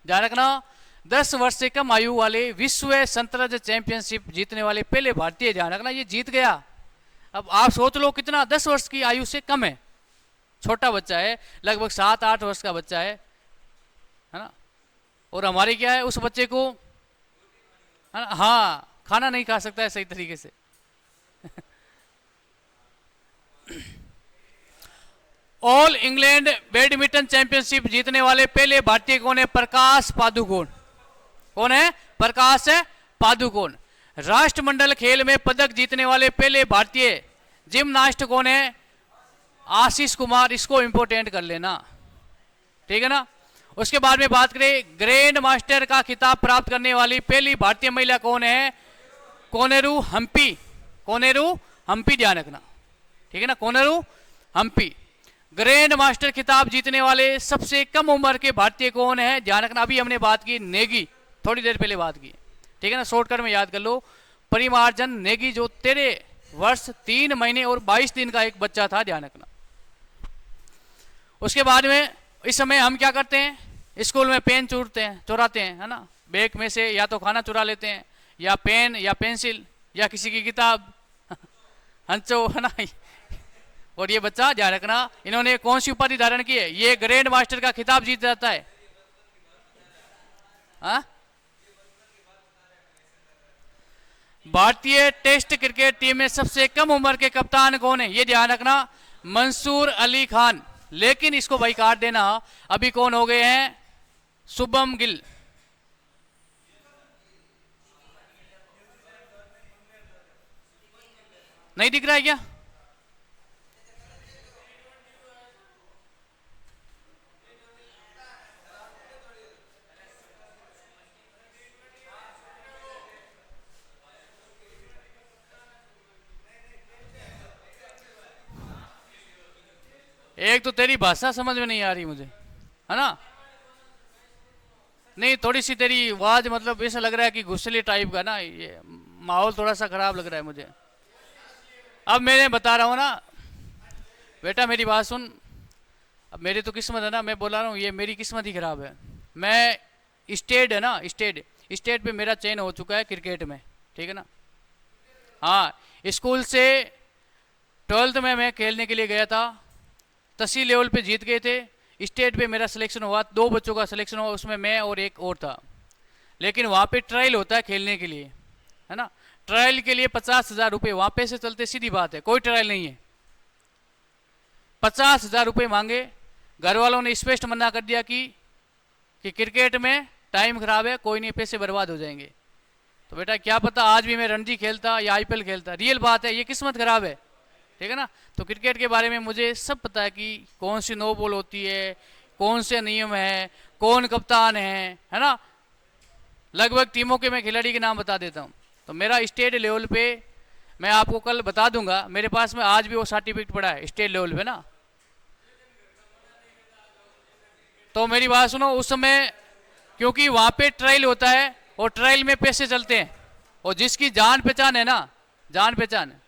Speaker 1: ध्यान रखना, 10 वर्ष से कम आयु वाले विश्व शतरंज चैंपियनशिप जीतने वाले पहले भारतीय, ध्यान रखना, ये जीत गया। अब आप सोच लो कितना, 10 वर्ष की आयु से कम है, छोटा बच्चा है, लगभग 7-8 वर्ष का बच्चा है ना। और हमारे क्या है, उस बच्चे को, है ना, हाँ, खाना नहीं खा सकता है सही तरीके से। ऑल इंग्लैंड बैडमिंटन चैंपियनशिप जीतने वाले पहले भारतीय कौन है? प्रकाश पादुकोण। कौन है? प्रकाश पादुकोण। राष्ट्रमंडल खेल में पदक जीतने वाले पहले भारतीय जिम्नास्ट कौन है? आशीष कुमार। इसको इंपोर्टेंट कर लेना, ठीक है ना। उसके बाद में बात करें, ग्रैंड मास्टर का खिताब प्राप्त करने वाली पहली भारतीय महिला कौन है? कोनेरू हम्पी। कोनेरू हम्पी, ध्यान रखना, ठीक है ना, कोनेरू हम्पी। ग्रैंड मास्टर खिताब जीतने वाले सबसे कम उम्र के भारतीय कौन है? ध्यान रखना, अभी हमने बात की नेगी, थोड़ी देर पहले बात की, ठीक है ना, शॉर्टकट में याद कर लो। परिमार्जन नेगी, जो 13 वर्ष 3 महीने और 22 दिन का एक बच्चा था, ध्यान रखना। उसके बाद में इस समय हम क्या करते हैं, स्कूल में पेन चुराते हैं, है ना, बैग में से या तो खाना चुरा लेते हैं, या पेन या पेंसिल या किसी की किताब, हंचो, है ना। और ये बच्चा, ध्यान रखना, इन्होंने कौन सी उपाधि धारण की है? ये ग्रैंड मास्टर का खिताब जीत जाता है। हाँ? भारतीय टेस्ट क्रिकेट टीम में सबसे कम उम्र के कप्तान कौन है? ये ध्यान रखना, मंसूर अली खान। लेकिन इसको भाई काट देना, अभी कौन हो गए हैं? शुभम गिल। नहीं दिख रहा है क्या? एक तो तेरी भाषा समझ में नहीं आ रही मुझे, है ना। नहीं, थोड़ी सी तेरी आवाज, मतलब ऐसा लग रहा है कि गुस्सैली टाइप का ना, ये माहौल थोड़ा सा खराब लग रहा है मुझे। अब मैं बता रहा हूँ ना बेटा, मेरी बात सुन। अब मेरी तो किस्मत है ना, मैं बोला रहा हूँ, ये मेरी किस्मत ही खराब है। मैं स्टेट है ना, स्टेट पे मेरा चयन हो चुका है क्रिकेट में, ठीक है ना। हाँ, स्कूल से 12th में मैं खेलने के लिए गया था, तहसील लेवल पे जीत गए थे। स्टेट पे मेरा सिलेक्शन हुआ, 2 बच्चों का सिलेक्शन हुआ, उसमें मैं और एक और था। लेकिन वहाँ पे ट्रायल होता है खेलने के लिए, है ना। ट्रायल के लिए 50,000 रुपये, वहाँ पैसे चलते, सीधी बात है, कोई ट्रायल नहीं है। 50,000 रुपये मांगे, घर वालों ने स्पष्ट मना कर दिया कि क्रिकेट में टाइम खराब है, कोई नहीं, पैसे बर्बाद हो जाएंगे। तो बेटा क्या पता आज भी मैं रणजी खेलता या IPL खेलता। रियल बात है, ये किस्मत खराब है, ठीक है ना। तो क्रिकेट के बारे में मुझे सब पता है कि कौन सी नो बॉल होती है, कौन से नियम है, कौन कप्तान है ना। लगभग टीमों के मैं खिलाड़ी के नाम बता देता हूँ। तो मेरा स्टेट लेवल पे, मैं आपको कल बता दूंगा, मेरे पास में आज भी वो सर्टिफिकेट पड़ा है स्टेट लेवल पे ना। तो मेरी बात सुनो, उस समय क्योंकि वहाँ पे ट्रायल होता है और ट्रायल में पैसे चलते हैं, और जिसकी जान पहचान है ना, जान पहचान है,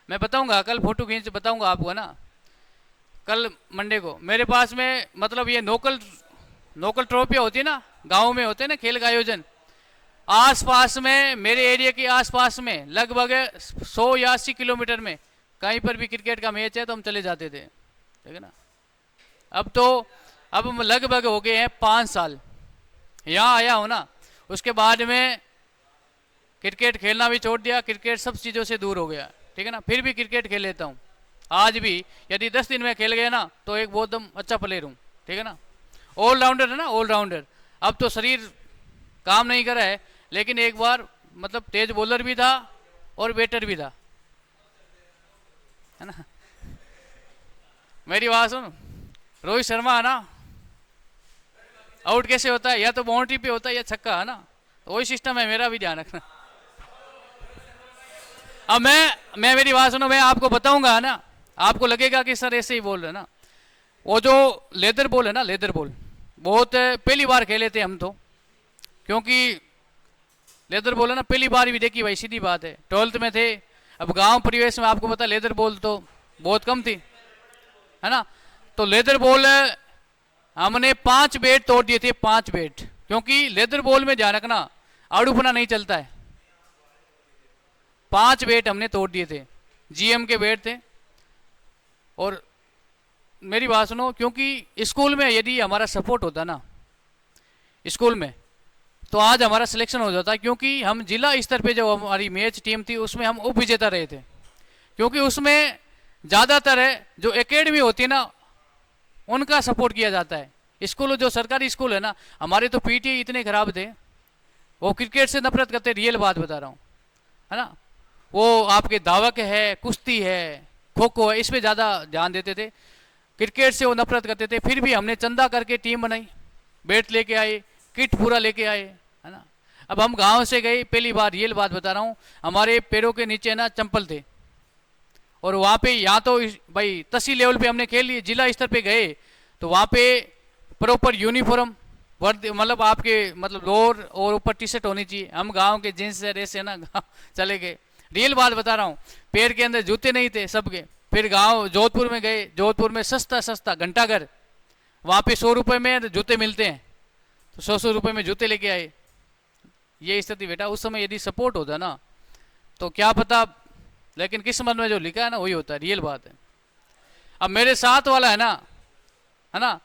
Speaker 1: मैं बताऊंगा, कल फोटो खींच बताऊंगा आपको, है ना। कल मंडे को मेरे पास में मतलब ये नोकल नोकल ट्रॉफियाँ होती है ना, गाँव में होते हैं ना खेल का आयोजन, आसपास में मेरे एरिया के आसपास में लगभग 100 या 80 किलोमीटर में कहीं पर भी क्रिकेट का मैच है तो हम चले जाते थे, ठीक है ना। अब हम लगभग हो गए हैं 5 साल यहाँ आया हूँ ना, उसके बाद में क्रिकेट खेलना भी छोड़ दिया, क्रिकेट सब चीज़ों से दूर हो गया, ठीक है ना। फिर भी क्रिकेट खेल लेता हूँ आज भी, यदि 10 दिन में खेल गया ना तो एक बहुत अच्छा प्लेयर हूँ, ठीक है ना। ऑलराउंडर है ना, ऑलराउंडर। अब तो शरीर काम नहीं कर रहा है, लेकिन एक बार मतलब तेज बॉलर भी था और बैटर भी था, है ना। मेरी बात सुन, रोहित शर्मा है ना, आउट कैसे होता है, या तो बाउंड्री पे होता है या छक्का, है ना। तो वही सिस्टम है मेरा भी, ध्यान रखना। अब मैं मेरी बात सुनो, मैं आपको बताऊंगा ना, आपको लगेगा कि सर ऐसे ही बोल रहे ना। वो जो लेदर बॉल है ना, लेदर बॉल बहुत पहली बार खेले थे हम तो, क्योंकि लेदर बॉल है ना पहली बार भी देखी भाई, सीधी बात है, 12th में थे। अब गांव परिवेश में आपको पता लेदर बॉल तो बहुत कम थी, है ना। तो लेदर बॉल हमने 5 बैट तोड़ दिए थे, 5 बैट, क्योंकि लेदर बॉल में ध्यान रखना आड़ूपना नहीं चलता है। 5 बैट हमने तोड़ दिए थे, जीएम के बैट थे। और मेरी बात सुनो, क्योंकि स्कूल में यदि हमारा सपोर्ट होता ना स्कूल में, तो आज हमारा सिलेक्शन हो जाता, क्योंकि हम जिला स्तर पे जो हमारी मैच टीम थी उसमें हम उप विजेता रहे थे। क्योंकि उसमें ज़्यादातर है जो एकेडमी होती है ना उनका सपोर्ट किया जाता है। स्कूल जो सरकारी स्कूल है ना, हमारे तो पीटी इतने खराब थे, वो क्रिकेट से नफरत करते, रियल बात बता रहा हूँ, है ना। वो आपके धावक है, कुश्ती है, खो खो है, इस पर ज़्यादा ध्यान देते थे, क्रिकेट से वो नफरत करते थे। फिर भी हमने चंदा करके टीम बनाई, बैट लेके आए, किट पूरा लेके आए, है ना। अब हम गांव से गए, पहली बार रियल बात बता रहा हूँ, हमारे पैरों के नीचे ना चंपल थे, और वहाँ पे यहाँ तो भाई तहसील लेवल पे हमने खेल लिए, जिला स्तर पे गए तो वहाँ पे प्रॉपर यूनिफॉर्म वर्दी, मतलब आपके मतलब लोअर और ऊपर टी शर्ट होनी चाहिए। हम गांव के जींस से ऐसे ना चले गए, रियल बात बता रहा हूँ, पैर के अंदर जूते नहीं थे सबके। फिर गांव जोधपुर में गए, जोधपुर में सस्ता सस्ता घंटाघर, वहाँ पे 100 रुपये में जूते मिलते हैं, तो 100 रुपये में जूते लेके आए। ये स्थिति बेटा, उस समय यदि सपोर्ट होता ना तो क्या पता, लेकिन किस्मत में जो लिखा है ना वही होता है, रियल बात है। अब मेरे साथ वाला है ना,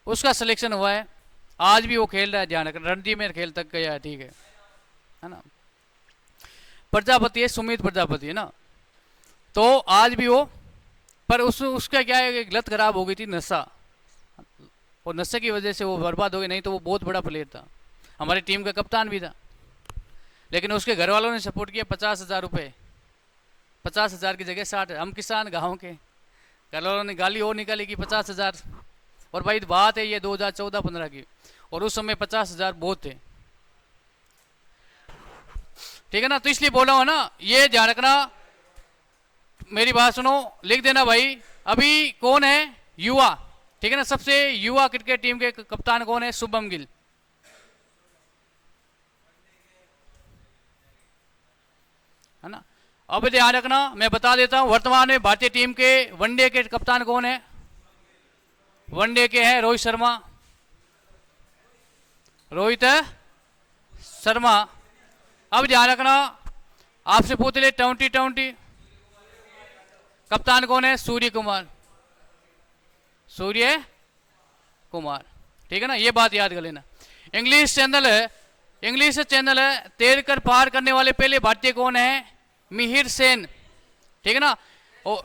Speaker 1: उसका सिलेक्शन हुआ है, आज भी वो खेल रहा है, ध्यान रखना, रणजी में खेल तक गया है, ठीक है ना। प्रजापति है, सुमित प्रजापति है ना, तो आज भी वो, पर उसका क्या है, लत खराब हो गई थी, नशा, और नशे की वजह से वो बर्बाद हो गया, नहीं तो वो बहुत बड़ा प्लेयर था, हमारी टीम का कप्तान भी था। लेकिन उसके घर वालों ने सपोर्ट किया, 50,000 रुपये, 50,000 की जगह 60। हम किसान गाँव के, घर वालों ने गाली और निकाली कि 50,000, और भाई बात है ये 2014-15 की, और उस समय 50,000 बहुत थे, ठीक है ना। तो इसलिए बोला हूँ ना, ये ध्यान रखना, मेरी बात सुनो, लिख देना भाई। अभी कौन है युवा, ठीक है ना, सबसे युवा क्रिकेट टीम के कप्तान कौन है, शुभम गिल, है ना। अब ध्यान रखना, मैं बता देता हूं, वर्तमान में भारतीय टीम के वनडे के कप्तान कौन है, वनडे के हैं रोहित शर्मा, रोहित शर्मा। अब ध्यान रखना, आपसे पूछ ले ट्वेंटी कप्तान कौन है, सूर्य कुमार, सूर्य कुमार, ठीक है ना, ये बात याद कर लेना। इंग्लिश चैनल है, तैर कर पार करने वाले पहले भारतीय कौन है, मिहिर सेन, ठीक है ना। और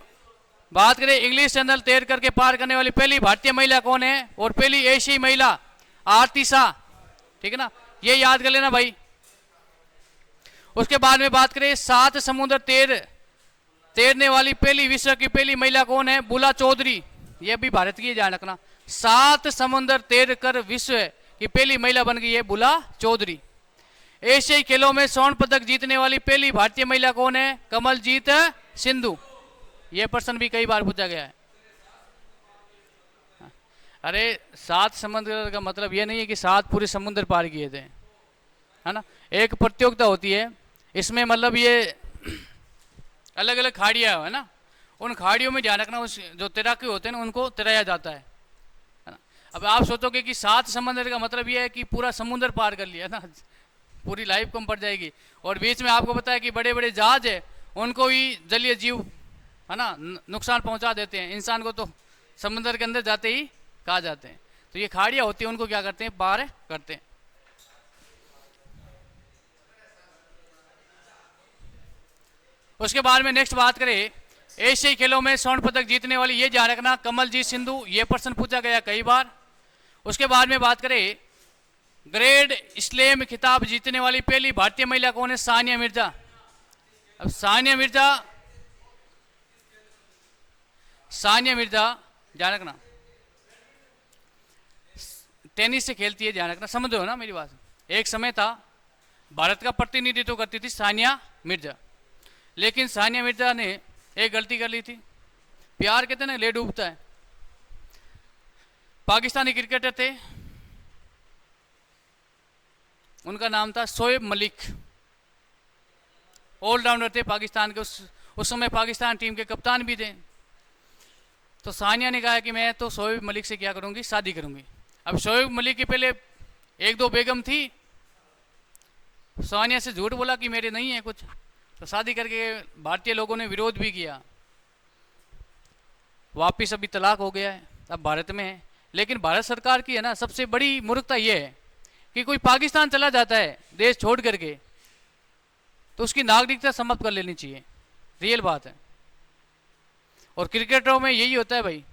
Speaker 1: बात करें इंग्लिश चैनल तैर करके पार करने वाली पहली भारतीय महिला कौन है, और पहली एशियाई महिला आरती शाह, ठीक है ना, ये याद कर लेना भाई। उसके बाद में बात करें 7 समुद्र तैरने वाली पहली, विश्व की पहली महिला कौन है, बुला चौधरी, ये भी भारत की, ध्यान रखना, 7 समुद्र तैर कर विश्व की पहली महिला बन गई है बुला चौधरी। एशियाई खेलों में स्वर्ण पदक जीतने वाली पहली भारतीय महिला कौन है, कमलजीत सिंधु, यह प्रश्न भी कई बार पूछा गया है। अरे 7 समुद्र का मतलब यह नहीं है कि 7 पूरे समुद्र पार किए थे, है ना। एक प्रतियोगिता होती है, इसमें मतलब ये अलग अलग खाड़ियाँ है ना, उन खाड़ियों में ध्यान रखना, उस जो तैराकी होते हैं ना उनको तैराया जाता है ना। अब आप सोचोगे कि 7 समंदर का मतलब ये है कि पूरा समुद्र पार कर लिया ना, पूरी लाइफ कम पड़ जाएगी। और बीच में आपको पता है कि बड़े बड़े जहाज है, उनको भी जलीय जीव है ना नुकसान पहुंचा देते हैं। इंसान को तो समुद्र के अंदर जाते ही कहा जाते हैं। तो ये खाड़ियाँ होती हैं, उनको क्या करते हैं, पार करते हैं। उसके बाद में नेक्स्ट बात करें, एशियाई खेलों में स्वर्ण पदक जीतने वाली, ये ध्यान रखना, कमलजीत सिंधु, ये प्रश्न पूछा गया कई बार। उसके बाद में बात करें, ग्रेड स्लैम खिताब जीतने वाली पहली भारतीय महिला कौन है? सानिया मिर्जा। अब सानिया मिर्जा ध्यान रखना, टेनिस से खेलती है, ध्यान रखना, समझो ना मेरी बात। एक समय था भारत का प्रतिनिधित्व करती थी सानिया मिर्जा, लेकिन सानिया मिर्जा ने एक गलती कर ली थी। प्यार कहते ना ले डूबता है। पाकिस्तानी क्रिकेटर थे, उनका नाम था शोएब मलिक, ऑलराउंडर थे पाकिस्तान के। उस समय पाकिस्तान टीम के कप्तान भी थे। तो सानिया ने कहा कि मैं तो शोएब मलिक से क्या करूंगी, शादी करूंगी। अब शोएब मलिक के पहले 1-2 बेगम थी, सानिया से झूठ बोला कि मेरे नहीं है कुछ, तो शादी करके भारतीय लोगों ने विरोध भी किया। वापिस अभी तलाक हो गया है, अब भारत में है। लेकिन भारत सरकार की है ना सबसे बड़ी मूर्खता यह है कि कोई पाकिस्तान चला जाता है देश छोड़ करके, तो उसकी नागरिकता समाप्त कर लेनी चाहिए, रियल बात है। और क्रिकेटरों में यही होता है भाई,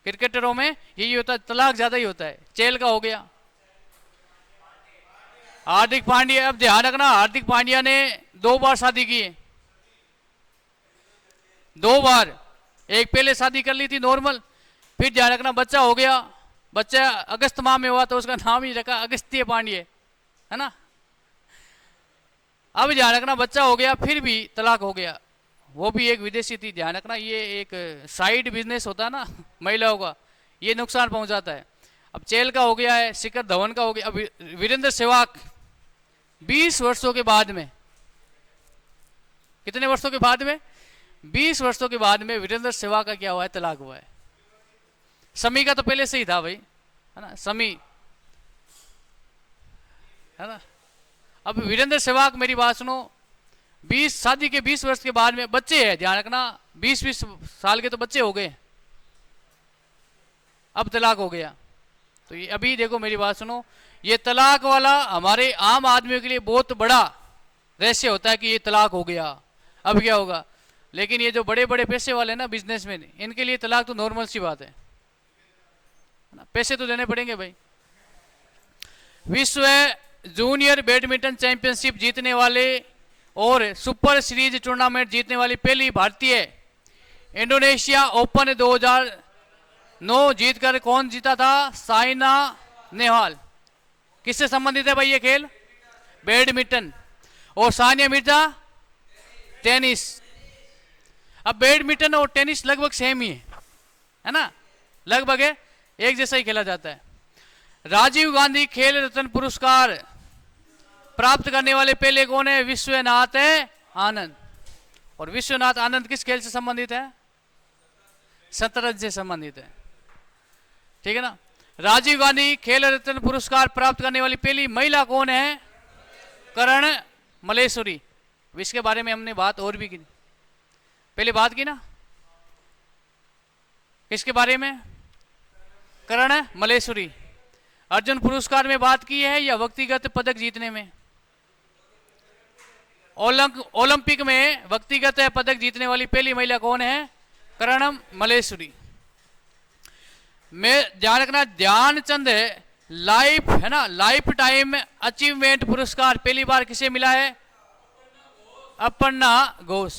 Speaker 1: क्रिकेटरों में यही होता है, तलाक ज्यादा ही होता है। चेल का हो गया, हार्दिक पांड्या, अब ध्यान रखना, हार्दिक पांड्या ने 2 बार शादी की है, 2 बार। एक पहले शादी कर ली थी नॉर्मल, फिर ध्यान रखना बच्चा हो गया, बच्चा अगस्त माह में हुआ तो उसका नाम ही रखा अगस्त्य पांड्ये, है ना। अब ध्यान रखना बच्चा हो गया, फिर भी तलाक हो गया, वो भी एक विदेशी थी। ध्यान रखना ये एक साइड बिजनेस होता है ना महिलाओं का, ये नुकसान पहुंचाता है। अब चेल का हो गया है, शिखर धवन का हो गया। अब वीरेंद्र सहवाग 20 वर्षों के बाद में, कितने वर्षों के बाद में, 20 वर्षों के बाद में वीरेंद्र सहवाग का क्या हुआ है, तलाक हुआ है। समी का तो पहले से ही था भाई, है ना, समी, है ना। अब वीरेंद्र सहवाग मेरी बात सुनो, 20 शादी के 20 वर्ष के बाद में बच्चे हैं, ध्यान रखना 20-20 साल के तो बच्चे हो गए, अब तलाक हो गया। तो ये अभी देखो मेरी बात सुनो, ये तलाक वाला हमारे आम आदमियों के लिए बहुत बड़ा रहस्य होता है कि ये तलाक हो गया, अब क्या होगा। लेकिन ये जो बड़े बड़े पैसे वाले ना बिजनेसमैन, इनके लिए तलाक तो नॉर्मल सी बात है ना, पैसे तो देने पड़ेंगे भाई। विश्व जूनियर बैडमिंटन चैंपियनशिप जीतने वाले और सुपर सीरीज टूर्नामेंट जीतने वाली पहली भारतीय, इंडोनेशिया ओपन 2009 जीतकर कौन जीता था? साइना नेहवाल। किससे संबंधित है भाई ये खेल? बैडमिंटन। और सानिया मिर्जा टेनिस। अब बैडमिंटन और टेनिस लगभग सेम ही है ना, लगभग है, एक जैसा ही खेला जाता है। राजीव गांधी खेल रत्न पुरस्कार प्राप्त करने वाले पहले कौन है? विश्वनाथ आनंद। और विश्वनाथ आनंद किस खेल से संबंधित है? शतरंज से संबंधित है, ठीक है ना। राजीव गांधी खेल रत्न पुरस्कार प्राप्त करने वाली पहली महिला कौन है? करण मलेश्वरी। इसके बारे में हमने बात और भी की, पहले बात की ना, किसके बारे में? करण मलेश्वरी। अर्जुन पुरस्कार में बात की है या व्यक्तिगत पदक जीतने में? ओलंपिक में व्यक्तिगत पदक जीतने वाली पहली महिला कौन है? करण मलेश्वरी। मैं ध्यान रखना, ध्यानचंद लाइफ है ना, लाइफ टाइम अचीवमेंट पुरस्कार पहली बार किसे मिला है? अपर्णा घोष।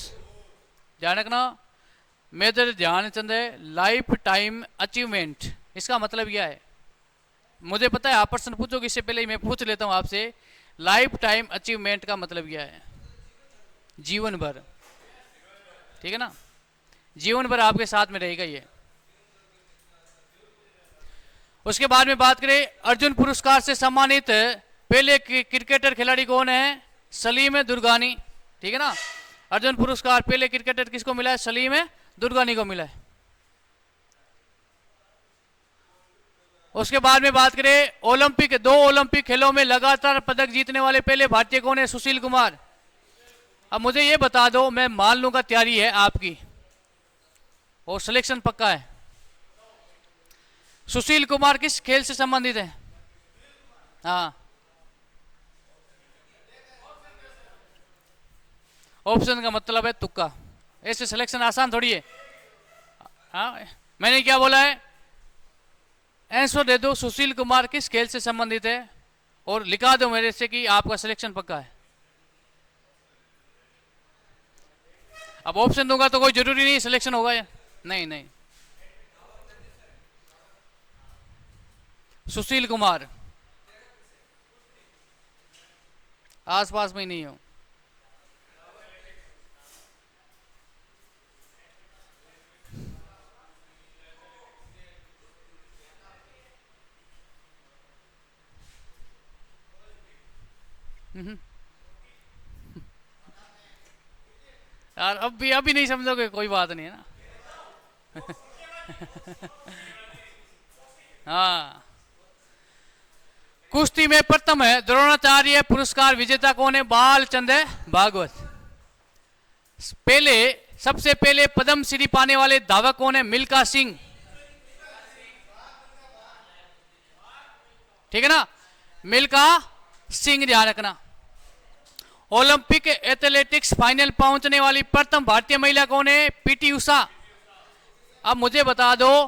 Speaker 1: ध्यान रखना, major Dhyanchand lifetime achievement, इसका मतलब क्या है? मुझे पता है आप प्रश्न पूछोगे, इससे पहले ही मैं पूछ लेता हूं आपसे, लाइफ टाइम अचीवमेंट का मतलब क्या है? जीवन भर, ठीक है ना, जीवन भर आपके साथ में रहेगा ये। उसके बाद में बात करें, अर्जुन पुरस्कार से सम्मानित पहले क्रिकेटर खिलाड़ी कौन है? सलीम दुर्गानी, ठीक है ना। अर्जुन पुरस्कार पहले क्रिकेटर किसको मिला है? सलीम दुर्गानी को मिला है। उसके बाद में बात करें ओलंपिक, 2 ओलंपिक खेलों में लगातार पदक जीतने वाले पहले भारतीय कौन है? सुशील कुमार। अब मुझे ये बता दो, मैं मान लूंगा तैयारी है आपकी और सिलेक्शन पक्का है, सुशील कुमार किस खेल से संबंधित है? हाँ, ऑप्शन का मतलब है तुक्का। ऐसे सिलेक्शन आसान थोड़ी है। हाँ, मैंने क्या बोला है? आंसर दे दो, सुशील कुमार किस खेल से संबंधित है और लिखा दो मेरे से कि आपका सिलेक्शन पक्का है। अब ऑप्शन दूंगा तो कोई जरूरी नहीं सिलेक्शन होगा या नहीं। नहीं, सुशील कुमार आसपास में ही नहीं हो। यार अभी नहीं समझोगे, कोई बात नहीं है ना। हाँ, कुश्ती में प्रथम है द्रोणाचार्य पुरस्कार विजेता कौन है? बालचंद भागवत। पहले सबसे पहले पद्म श्री पाने वाले धावक कौन है? मिल्खा सिंह, ठीक है ना, मिल्खा सिंह, ध्यान रखना। ओलंपिक एथलेटिक्स फाइनल पहुंचने वाली प्रथम भारतीय महिला कौन है? पीटी उषा। अब मुझे बता दो,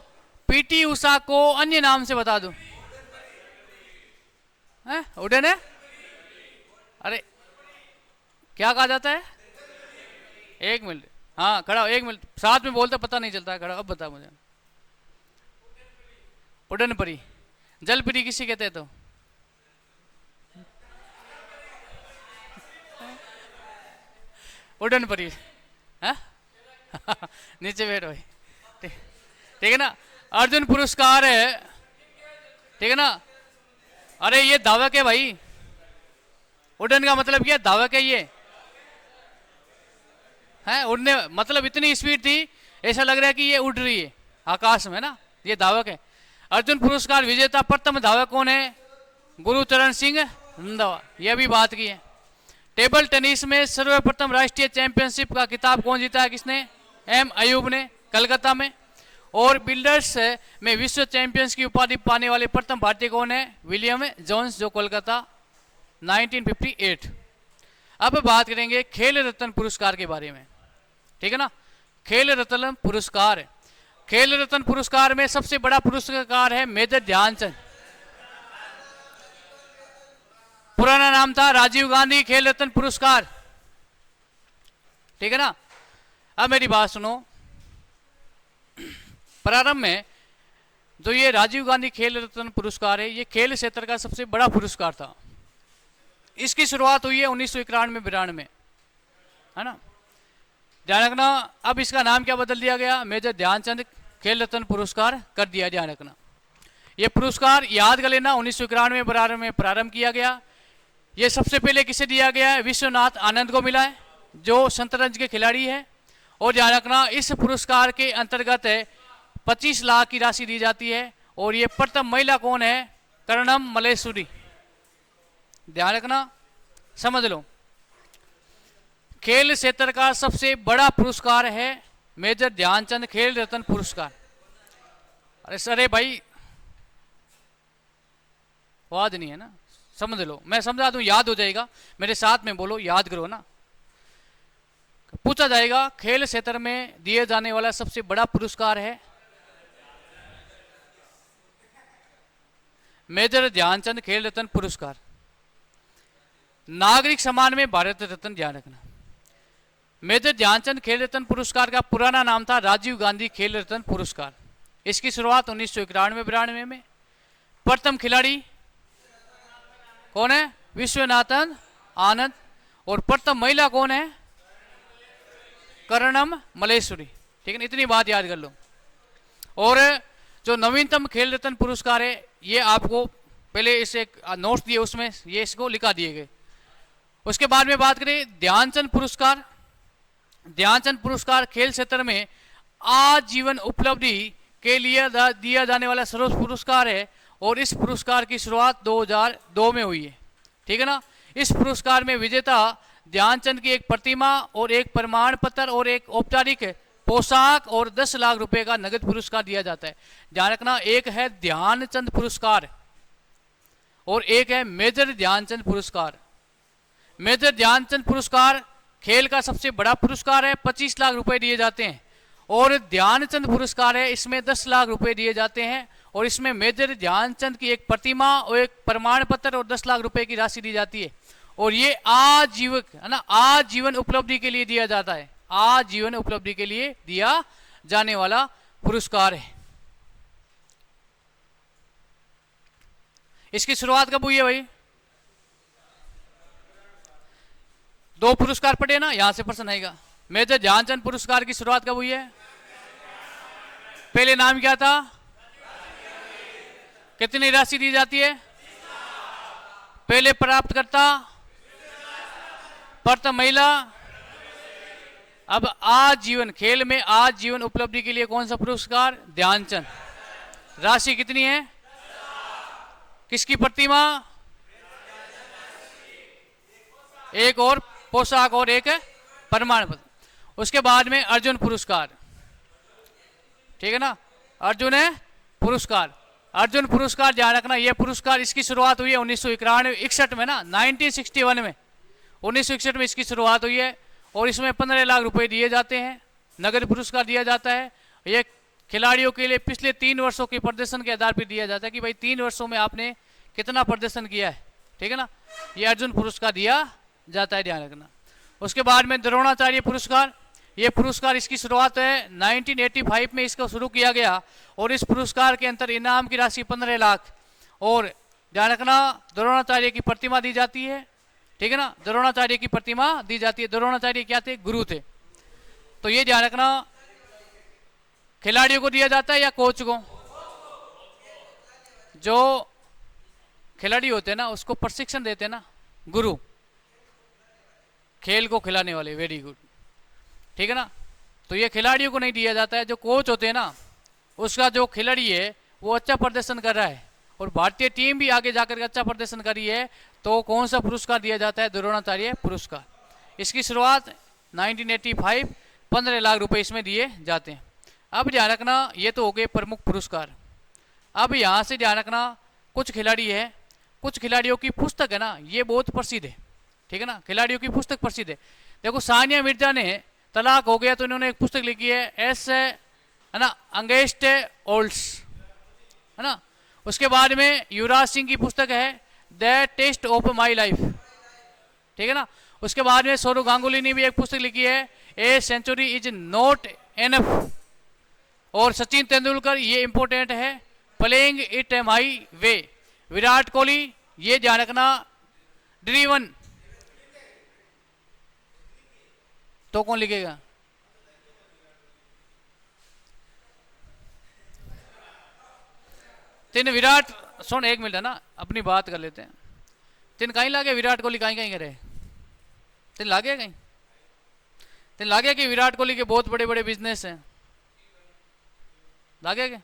Speaker 1: पीटी उषा को अन्य नाम से बता दो। उड़न है? अरे क्या कहा जाता है? एक मिनट, हाँ खड़ा हो, एक मिनट, साथ में बोलते पता नहीं चलता है, खड़ा। अब बता मुझे। उड़न परी, जल परी किसी कहते हैं? तो उड़न परी है। नीचे बैठ भाई, ठीक है ना। अर्जुन पुरस्कार है, ठीक है ना। अरे ये धावक है भाई, उड़न का मतलब क्या? धावक है ये है। उड़ने मतलब इतनी स्पीड थी, ऐसा लग रहा है कि ये उड़ रही है आकाश में ना, ये धावक है। अर्जुन पुरस्कार विजेता प्रथम धावक कौन है? गुरुचरण सिंह रंधावा, यह भी बात की है। टेबल टेनिस में सर्वप्रथम राष्ट्रीय चैंपियनशिप का खिताब कौन जीता है? किसने? एम अयूब ने, कलकत्ता में। और बिल्डर्स में विश्व चैंपियंस की उपाधि पाने वाले प्रथम भारतीय कौन है? विलियम जोन्स, जो कोलकाता 1958। अब बात करेंगे खेल रत्न पुरस्कार के बारे में, ठीक है ना। खेल रत्न पुरस्कार, खेल रत्न पुरस्कार में सबसे बड़ा पुरस्कार है मेजर ध्यानचंद, पुराना नाम था राजीव गांधी खेल रत्न पुरस्कार, ठीक है ना। अब मेरी बात सुनो, प्रारंभ में जो ये राजीव गांधी खेल रत्न पुरस्कार है, ये खेल क्षेत्र का सबसे बड़ा पुरस्कार था। इसकी शुरुआत हुई है 1991-92, है ना, ध्यान रखना। अब इसका नाम क्या बदल दिया गया? मेजर ध्यानचंद खेल रत्न पुरस्कार कर दिया, ध्यान रखना। ये पुरस्कार याद कर लेना, 1991 में प्रारंभ किया गया। ये सबसे पहले किसे दिया गया है? विश्वनाथ आनंद को मिला है, जो शतरंज के खिलाड़ी है। और ध्यान रखना, इस पुरस्कार के अंतर्गत 25 लाख की राशि दी जाती है। और ये प्रथम महिला कौन है? कर्णम मल्लेश्वरी, ध्यान रखना, समझ लो। खेल क्षेत्र का सबसे बड़ा पुरस्कार है मेजर ध्यानचंद खेल रत्न पुरस्कार। अरे सर भाई, वाद नहीं है ना, समझ लो, मैं समझा दूं, याद हो जाएगा, मेरे साथ में बोलो, याद करो ना। पूछा जाएगा खेल क्षेत्र में दिए जाने वाला सबसे बड़ा पुरस्कार है मेजर ध्यानचंद खेल रत्न पुरस्कार। नागरिक सम्मान में भारत रत्न, ध्यान रखना। मेजर ध्यानचंद खेल रत्न पुरस्कार का पुराना नाम था राजीव गांधी खेल रत्न पुरस्कार। इसकी शुरुआत 1991-92 में। प्रथम खिलाड़ी कौन है? विश्वनाथन आनंद। और प्रथम महिला कौन है? कर्णम मल्लेश्वरी, ठीक है, इतनी बात याद कर लो। और जो नवीनतम खेल रत्न पुरस्कार है, ये आपको पहले इसे नोट्स दिए उसमें ये इसको लिखा दिए गए। उसके बाद में बात करें ध्यानचंद पुरस्कार। ध्यानचंद पुरस्कार खेल क्षेत्र में आजीवन उपलब्धि के लिए दिया जाने वाला सर्वोच्च पुरस्कार है और इस पुरस्कार की शुरुआत 2002 में हुई है। ठीक है ना। इस पुरस्कार में विजेता ध्यानचंद की एक प्रतिमा और एक प्रमाण पत्र और एक औपचारिक पोशाक और 10 लाख रुपए का नगद पुरस्कार दिया जाता है। ध्यान रखना, एक है ध्यानचंद पुरस्कार और एक है मेजर ध्यानचंद पुरस्कार। मेजर ध्यानचंद पुरस्कार खेल का सबसे बड़ा पुरस्कार है, 25 लाख रुपए दिए जाते हैं। और ध्यानचंद पुरस्कार है, इसमें 10 लाख रुपए दिए जाते हैं और इसमें मेजर ध्यानचंद की एक प्रतिमा और एक प्रमाण पत्र और 10 लाख रुपए की राशि दी जाती है। और ये आजीवन है ना, आजीवन उपलब्धि के लिए दिया जाता है, आजीवन उपलब्धि के लिए दिया जाने वाला पुरस्कार है। इसकी शुरुआत कब हुई है भाई? 2 पुरस्कार पढ़े ना, यहां से प्रश्न आएगा। मेजर ध्यानचंद पुरस्कार की शुरुआत कब हुई है? पहले नाम क्या था? कितनी राशि दी जाती है? पहले प्राप्तकर्ता प्रथम महिला। अब आजीवन खेल में आजीवन उपलब्धि के लिए कौन सा पुरस्कार? ध्यानचंद। राशि कितनी है? किसकी प्रतिमा? एक और पोशाक और एक प्रमाण पत्र। उसके बाद में अर्जुन पुरस्कार। ठीक है ना, अर्जुन है पुरस्कार। अर्जुन पुरस्कार ध्यान रखना, यह पुरस्कार इसकी शुरुआत हुई है 1961 में ना, 1961 में 1961 में इसकी शुरुआत हुई है और इसमें 15 लाख रुपए दिए जाते हैं, नगद पुरस्कार दिया जाता है। यह खिलाड़ियों के लिए पिछले 3 वर्षों के प्रदर्शन के आधार पर दिया जाता है कि भाई 3 वर्षों में आपने कितना प्रदर्शन किया है। ठीक है ना, यह अर्जुन पुरस्कार दिया जाता है, ध्यान रखना। उसके बाद में द्रोणाचार्य पुरस्कार। यह पुरस्कार इसकी शुरुआत है 1985 में इसको शुरू किया गया और इस पुरस्कार के अंतर इनाम की राशि 15 लाख और ध्यान रखना द्रोणाचार्य की प्रतिमा दी जाती है। ठीक है ना, द्रोणाचार्य की प्रतिमा दी जाती है। द्रोणाचार्य क्या थे? गुरु थे। तो ये ध्यान रखना, खिलाड़ियों को दिया जाता है या कोच को? जो खिलाड़ी होते हैं ना उसको प्रशिक्षण देते हैं ना गुरु, खेल को खिलाने वाले। Very good. ठीक है ना, तो ये खिलाड़ियों को नहीं दिया जाता है, जो कोच होते हैं ना उसका जो खिलाड़ी है वो अच्छा प्रदर्शन कर रहा है और भारतीय टीम भी आगे जाकर अच्छा प्रदर्शन करी है तो कौन सा पुरस्कार दिया जाता है? द्रोणाचार्य पुरस्कार। इसकी शुरुआत 1985, 15 लाख रुपए इसमें दिए जाते हैं। अब ध्यान रखना, ये तो हो गए प्रमुख पुरस्कार। अब यहाँ से ध्यान रखना, कुछ खिलाड़ी है, कुछ खिलाड़ियों की पुस्तक है ना ये बहुत प्रसिद्ध है। ठीक है ना, खिलाड़ियों की पुस्तक प्रसिद्ध है। देखो सानिया मिर्जा ने तलाक हो गया तो इन्होंने एक पुस्तक लिखी है, एस है ना अंगेस्ट ओल्ड्स, है ना। उसके बाद में युवराज सिंह की पुस्तक है the test of my life. ठीक है ना। उसके बाद में सौरव गांगुली ने भी एक पुस्तक लिखी है, a century is not enough. और सचिन तेंदुलकर, ये इंपॉर्टेंट है, playing it my way. Virat Kohli, ये ध्यान रखना, ड्रीवन। तो कौन लिखेगा? तीन विराट, सुन एक मिनट है ना, अपनी बात कर लेते हैं। तीन कहीं लागे विराट कोहली कहीं कहीं करे? तीन लागे कहीं? तीन लागे कि विराट कोहली के बहुत बड़े बड़े बिजनेस हैं? लागे के?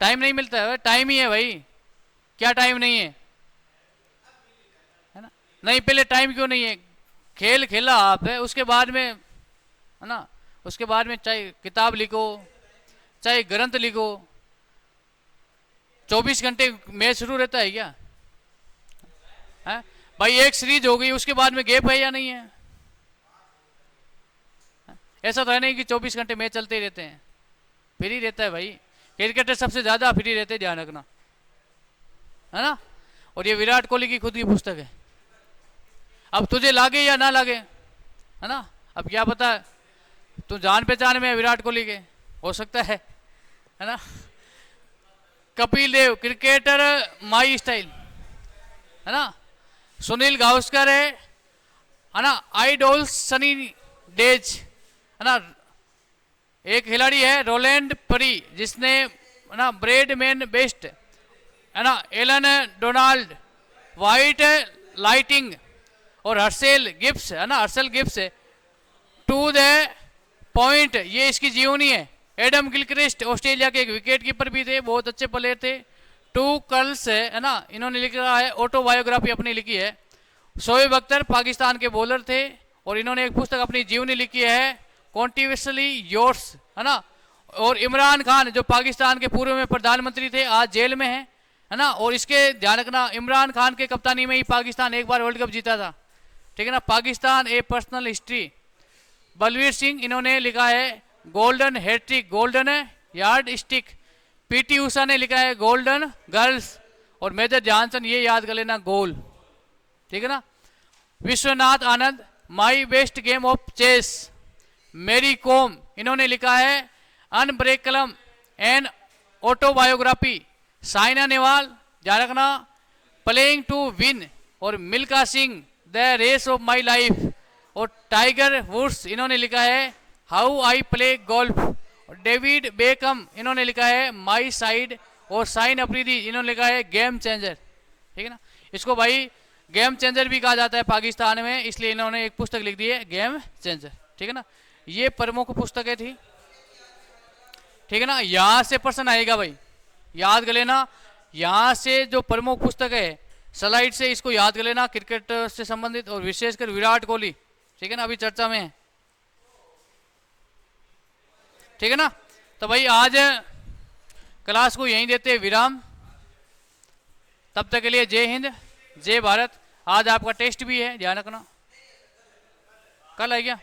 Speaker 1: टाइम नहीं मिलता है? टाइम ही है भाई, क्या टाइम नहीं है? है ना, नहीं पहले टाइम क्यों नहीं है? खेल खेला आप है, उसके बाद में है ना, उसके बाद में चाहे किताब लिखो चाहे ग्रंथ लिखो, 24 घंटे मैच शुरू रहता है क्या? है भाई, एक सीरीज हो गई उसके बाद में गैप है या नहीं है? ऐसा तो है नहीं कि 24 घंटे मैच चलते ही रहते हैं, फ्री रहता है भाई। क्रिकेटर सबसे ज्यादा फ्री रहते हैं, ध्यान रखना, है ना। और ये विराट कोहली की खुद की पुस्तक है। अब तुझे लागे या ना लागे, है ना, अब क्या पता तू जान पहचान में है विराट कोहली के, हो सकता है ना। Kapil Dev, cricketer my style, है ना। सुनील गावस्कर है ना, आइडोल्स सनी डेज, है ना। एक खिलाड़ी है रोलैंड परी, जिसने ना ब्रेड मैन बेस्ट है ना, एलन डोनाल्ड, वाइट लाइटिंग और हर्सेल गिब्स है ना, हर्सेल गिब्स टू द पॉइंट, ये इसकी जीवनी है। एडम गिलक्रिस्ट ऑस्ट्रेलिया के एक विकेट कीपर भी थे, बहुत अच्छे प्लेयर थे। टू कर्ल्स है ना, इन्होंने लिखा है ऑटोबायोग्राफी अपनी लिखी है। शोएब अख्तर पाकिस्तान के बॉलर थे और इन्होंने एक पुस्तक अपनी जीवनी लिखी है कॉन्टिन्यूसली योर्स है ना। और इमरान खान जो पाकिस्तान के पूर्व में प्रधानमंत्री थे, आज जेल में है ना। और इसके ध्यान रखना, इमरान खान के कप्तानी में ही पाकिस्तान एक बार वर्ल्ड कप जीता था, ठीक है ना। Pakistan a personal history, Balbir Singh, इन्होंने लिखा है golden hat-trick, golden yardstick. PT Usha ने लिखा है गोल्डन गर्ल्स, और मेजर ध्यानचंद, ये याद कर लेना, गोल, ठीक है ना। Vishwanath Anand, my best game of chess. Mary Kom, इन्होंने लिखा है unbreakable and autobiography. Saina Nehwal, ध्यान रखना, प्लेइंग टू विन। और Milkha Singh, the race of my life. और टाइगर वुड्स, इन्होंने लिखा है हाउ आई प्ले गोल्फ। और डेविड बेकम, इन्होंने लिखा है माई साइड। और साइन अफरीदी, इन्होंने लिखा है गेम चेंजर, ठीक है ना। इसको भाई गेम चेंजर भी कहा जाता है पाकिस्तान में, इसलिए इन्होंने एक पुस्तक लिख दी है गेम चेंजर, ठीक है ना। ये प्रमुख पुस्तकें थी, ठीक है ना। यहां से प्रश्न आएगा भाई, याद कर लेना। यहां से जो प्रमुख पुस्तक है स्लाइड से, इसको याद कर लेना, क्रिकेट से संबंधित और विशेषकर विराट कोहली, ठीक है ना, अभी चर्चा में है, ठीक है ना। तो भाई आज क्लास को यहीं देते विराम, तब तक के लिए जय हिंद जय भारत। आज आपका टेस्ट भी है, ध्यान रखना। कल है क्या?